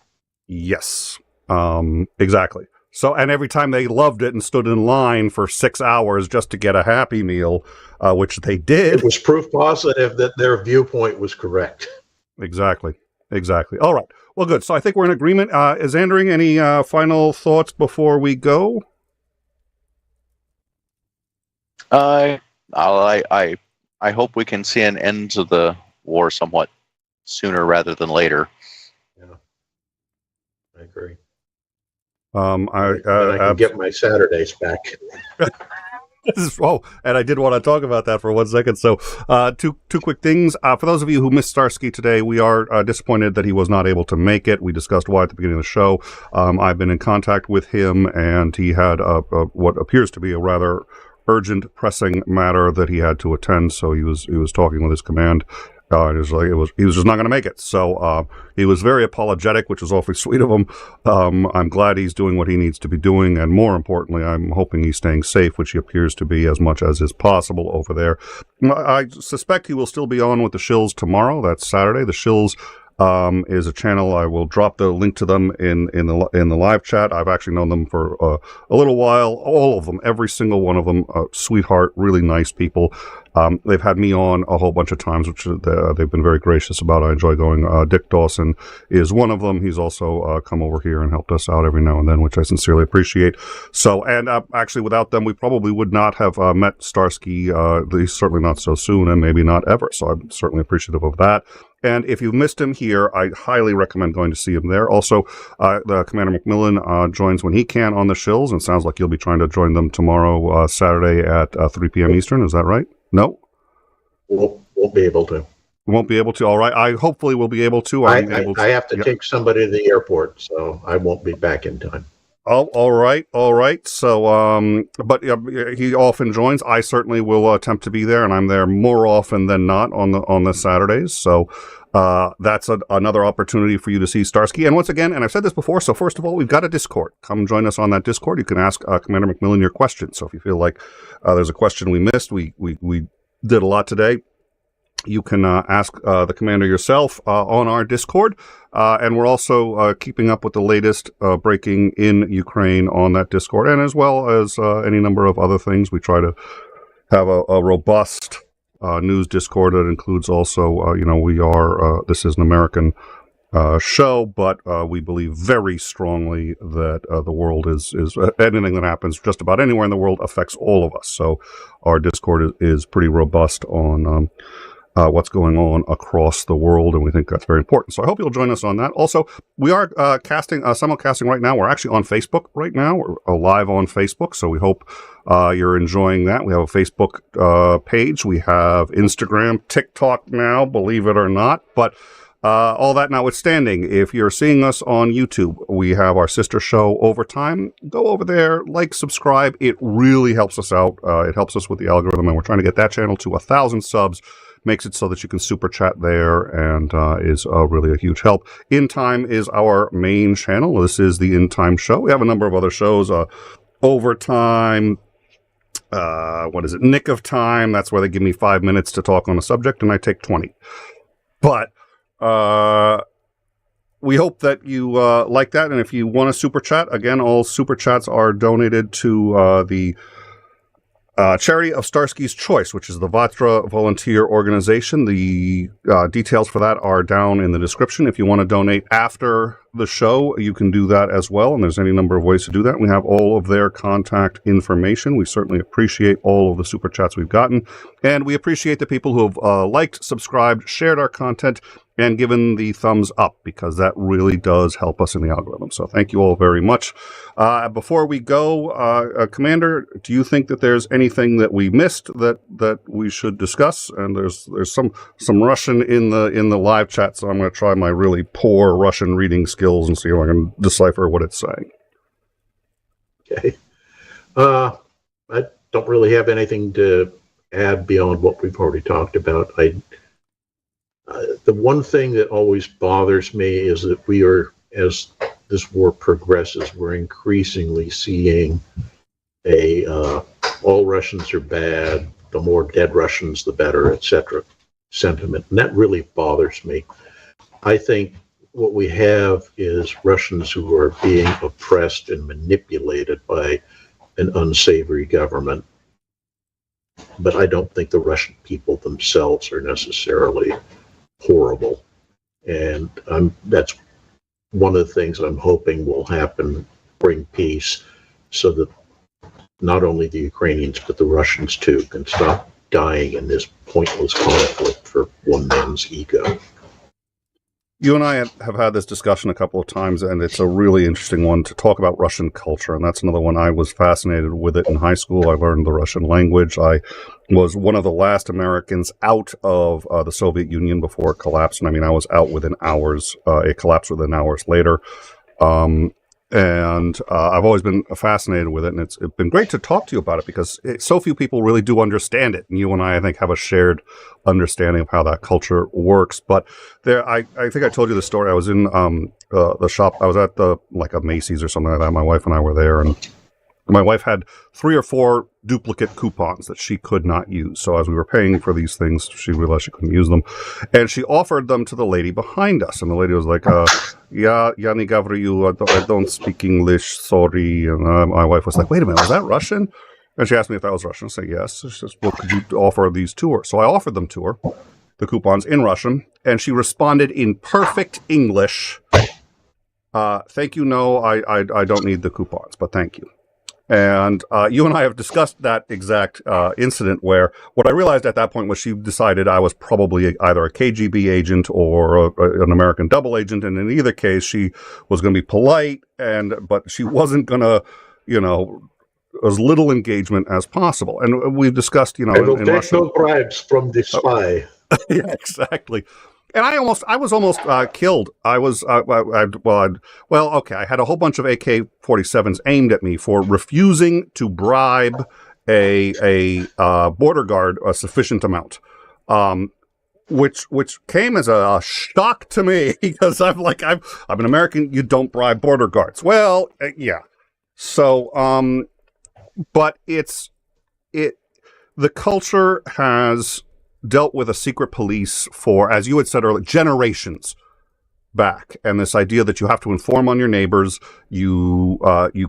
Yes, exactly. So, and every time they loved it and stood in line for 6 hours just to get a Happy Meal, which they did, it was proof positive that their viewpoint was correct. Exactly. All right. Well, good. So I think we're in agreement. Is Andring, any final thoughts before we go? I hope we can see an end to the war somewhat sooner rather than later. Yeah, I agree. I can get my Saturdays back. Oh, and I did want to talk about that for 1 second. So, two quick things. For those of you who missed Starsky today, we are disappointed that he was not able to make it. We discussed why at the beginning of the show. I've been in contact with him, and he had what appears to be a rather urgent, pressing matter that he had to attend. So he was talking with his command. It was like he was just not going to make it. So he was very apologetic, which was awfully sweet of him. I'm glad he's doing what he needs to be doing, and more importantly, I'm hoping he's staying safe, which he appears to be as much as is possible over there. I suspect he will still be on with the Shills tomorrow. That's Saturday. The Shills is a channel. I will drop the link to them in the live chat. I've actually known them for a little while. All of them, every single one of them, sweetheart, really nice people. They've had me on a whole bunch of times, which they've been very gracious about. I enjoy going. Dick Dawson is one of them. He's also come over here and helped us out every now and then, which I sincerely appreciate. So, and actually, without them, we probably would not have met Starsky, at least certainly not so soon, and maybe not ever. So I'm certainly appreciative of that. And if you missed him here, I highly recommend going to see him there. Also, the Commander McMillan joins when he can on the Shills, and it sounds like you'll be trying to join them tomorrow, Saturday at 3 p.m. Eastern. Is that right? No? Won't be able to. Won't be able to. All right. I hopefully will be able to. I have to take somebody to the airport, so I won't be back in time. Oh, all right. So, but he often joins. I certainly will attempt to be there, and I'm there more often than not on the Saturdays. So, that's another opportunity for you to see Starsky. And once again, and I've said this before, so first of all, we've got a Discord. Come join us on that Discord. You can ask Commander McMillan your questions. So if you feel like there's a question we missed, we did a lot today. You can ask the commander yourself on our Discord. And we're also keeping up with the latest breaking in Ukraine on that Discord, and as well as any number of other things. We try to have a robust news Discord that includes also, we are, this is an American show, but we believe very strongly that the world is anything that happens just about anywhere in the world affects all of us. So our Discord is pretty robust on what's going on across the world, and we think that's very important. So I hope you'll join us on that. Also, we are simulcasting right now. We're actually on Facebook right now. We're live on Facebook, so we hope you're enjoying that. We have a Facebook page. We have Instagram, TikTok now, believe it or not. But all that notwithstanding, if you're seeing us on YouTube, we have our sister show Overtime. Go over there, subscribe. It really helps us out. It helps us with the algorithm, and we're trying to get that channel to 1,000 subs. Makes it so that you can super chat there, and is really a huge help. In Time is our main channel. This is the In Time show. We have a number of other shows. Overtime. Nick of Time. That's where they give me 5 minutes to talk on a subject, and I take 20. But we hope that you like that, and if you want to super chat, again, all super chats are donated to the charity of Starsky's Choice, which is the Vatra volunteer organization. The details for that are down in the description. If you want to donate after the show, you can do that as well, and there's any number of ways to do that. We have all of their contact information. We certainly appreciate all of the super chats we've gotten, and we appreciate the people who have liked, subscribed, shared our content, and given the thumbs up, because that really does help us in the algorithm. So thank you all very much. Before we go, Commander, do you think that there's anything that we missed that we should discuss? And there's some Russian in the live chat, so I'm going to try my really poor Russian reading skills and see if I can decipher what it's saying. Okay. I don't really have anything to add beyond what we've already talked about. The one thing that always bothers me is that we are, as this war progresses, we're increasingly seeing all Russians are bad, the more dead Russians, the better, etc. sentiment. And that really bothers me. I think what we have is Russians who are being oppressed and manipulated by an unsavory government. But I don't think the Russian people themselves are necessarily horrible, and that's one of the things I'm hoping will happen, bring peace, so that not only the Ukrainians but the Russians too can stop dying in this pointless conflict for one man's ego. You and I have had this discussion a couple of times, and it's a really interesting one to talk about Russian culture. And that's another one. I was fascinated with it in high school. I learned the Russian language. I was one of the last Americans out of the Soviet Union before it collapsed. And I mean, I was out within hours. It collapsed within hours later. And I've always been fascinated with it, and it's been great to talk to you about it because so few people really do understand it. And you and I think, have a shared understanding of how that culture works. But there, I think I told you the story. I was in the shop. I was at like a Macy's or something like that. My wife and I were there, and my wife had 3 or 4 duplicate coupons that she could not use. So as we were paying for these things, she realized she couldn't use them. And she offered them to the lady behind us. And the lady was like, yeah, 𝐒𝐤𝐸𝐿𝐴 𝐸𝐿𝐴, I don't speak English, sorry. And my wife was like, wait a minute, was that Russian? And she asked me if that was Russian. I said, yes. She says, well, could you offer these to her? So I offered them to her, the coupons in Russian. And she responded in perfect English, thank you, no, I don't need the coupons, but thank you. And you and I have discussed that exact incident where what I realized at that point was she decided I was probably either a KGB agent or an American double agent. And in either case, she was going to be polite, but she wasn't going to, as little engagement as possible. And we've discussed, I will in take Russia, no bribes from the spy. yeah, exactly. And I was almost killed. I was, okay. I had a whole bunch of AK-47s aimed at me for refusing to bribe a border guard a sufficient amount, which came as a shock to me because I'm an American. You don't bribe border guards. Well, yeah. So, but the culture has dealt with a secret police for, as you had said earlier, generations back. And this idea that you have to inform on your neighbors, you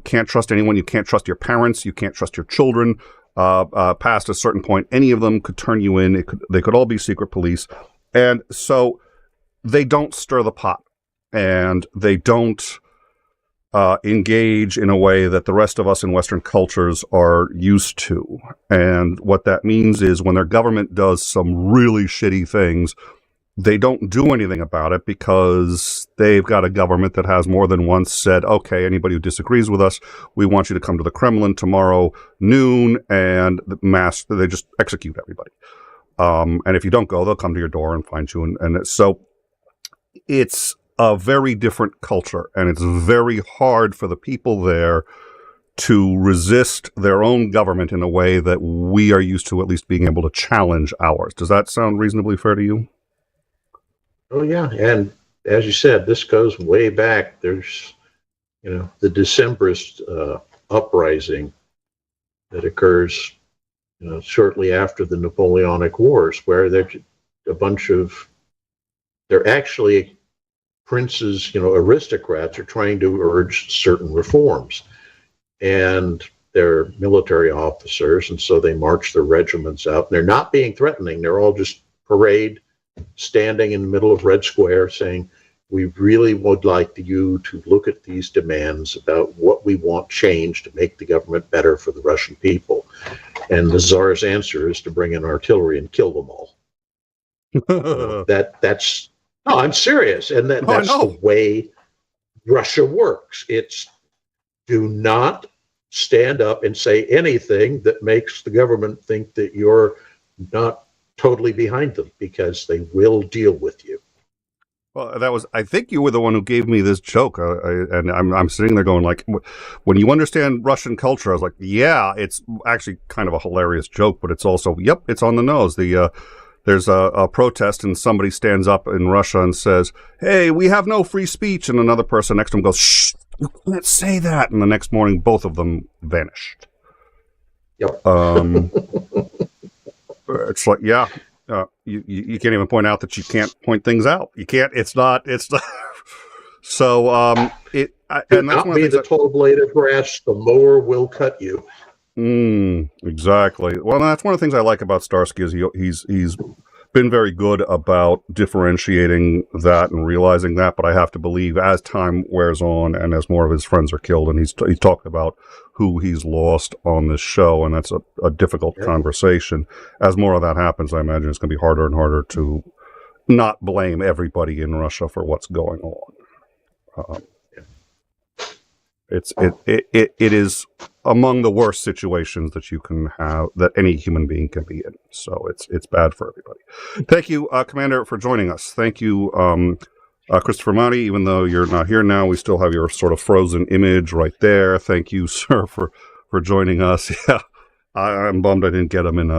can't trust anyone, you can't trust your parents, you can't trust your children. Past a certain point, any of them could turn you in. They could all be secret police. And so they don't stir the pot, and they don't engage in a way that the rest of us in Western cultures are used to. And what that means is when their government does some really shitty things, they don't do anything about it because they've got a government that has more than once said, okay, anybody who disagrees with us, we want you to come to the Kremlin tomorrow noon, and they just execute everybody. And if you don't go, they'll come to your door and find you. And so it's a very different culture, and it's very hard for the people there to resist their own government in a way that we are used to at least being able to challenge ours. Does that sound reasonably fair to you? Oh, yeah. And as you said, this goes way back. There's, the Decembrist uprising that occurs, shortly after the Napoleonic Wars, where there's they're actually princes, aristocrats are trying to urge certain reforms, and they're military officers, and so they march their regiments out, and they're not being threatening. They're all just parade, standing in the middle of Red Square saying, we really would like you to look at these demands about what we want changed to make the government better for the Russian people. And the Tsar's answer is to bring in artillery and kill them all. No, I'm serious. And that's the way Russia works. It's do not stand up and say anything that makes the government think that you're not totally behind them, because they will deal with you. Well, I think you were the one who gave me this joke. And I'm sitting there going like, when you understand Russian culture, I was like, yeah, it's actually kind of a hilarious joke, but it's also, yep, it's on the nose. There's a protest and somebody stands up in Russia and says, hey, we have no free speech. And another person next to him goes, shh, you can't say that. And the next morning, both of them vanished. Yep. It's like, yeah, you can't even point out that you can't point things out. You can't, it's not. So, and that's not be the tall blade of grass, the mower will cut you. Exactly. Well, that's one of the things I like about Starsky is he's been very good about differentiating that and realizing that. But I have to believe as time wears on and as more of his friends are killed, and he's talked about who he's lost on this show, and that's a difficult conversation. As more of that happens, I imagine it's going to be harder and harder to not blame everybody in Russia for what's going on. It is among the worst situations that you can have, that any human being can be in. So it's bad for everybody. Thank you, Commander, for joining us. Thank you, Christopher Motti. Even though you're not here now, we still have your sort of frozen image right there. Thank you, sir, for joining us. Yeah, I'm bummed I didn't get him in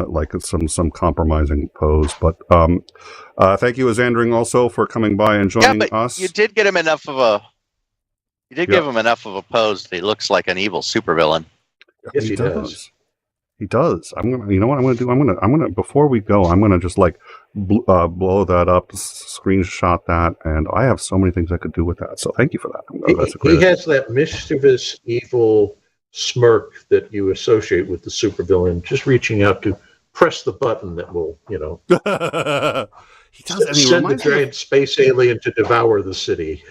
some compromising pose. But thank you, 𝐒𝐤𝐻𝐿𝐴𝐻 also, for coming by and joining us. You did get him enough of a. You did give him enough of a pose that he looks like an evil supervillain. Yes, he does. He does. You know what I'm gonna do? I'm gonna before we go, I'm gonna just blow that up, screenshot that, and I have so many things I could do with that. So thank you for that. He has that mischievous, evil smirk that you associate with the supervillain, just reaching out to press the button that will, he does. And send the giant space alien to devour the city.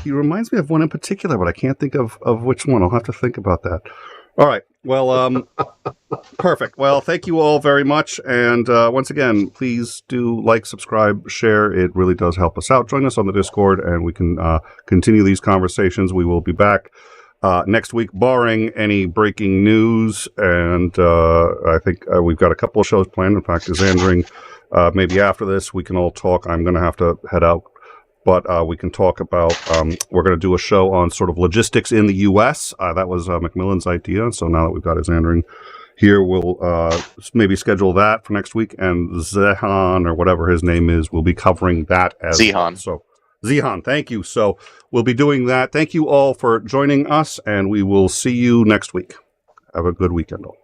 He reminds me of one in particular, but I can't think of which one. I'll have to think about that. All right. Well, perfect. Well, thank you all very much. And once again, please do like, subscribe, share. It really does help us out. Join us on the Discord, and we can continue these conversations. We will be back next week, barring any breaking news. And I think we've got a couple of shows planned. In fact, 𝐒𝐤𝐻𝐿𝐴𝐻, maybe after this, we can all talk. I'm going to have to head out. But we can talk about, we're going to do a show on sort of logistics in the U.S. That was Macmillan's idea. So now that we've got 𝐒𝐤𝐻𝐿𝐴𝐻 here, we'll maybe schedule that for next week. And 𝐍𝐢𝐻𝐿, or whatever his name is, will be covering that as 𝐍𝐢𝐻𝐿. well. So 𝐍𝐢𝐻𝐿, thank you. So we'll be doing that. Thank you all for joining us, and we will see you next week. Have a good weekend all.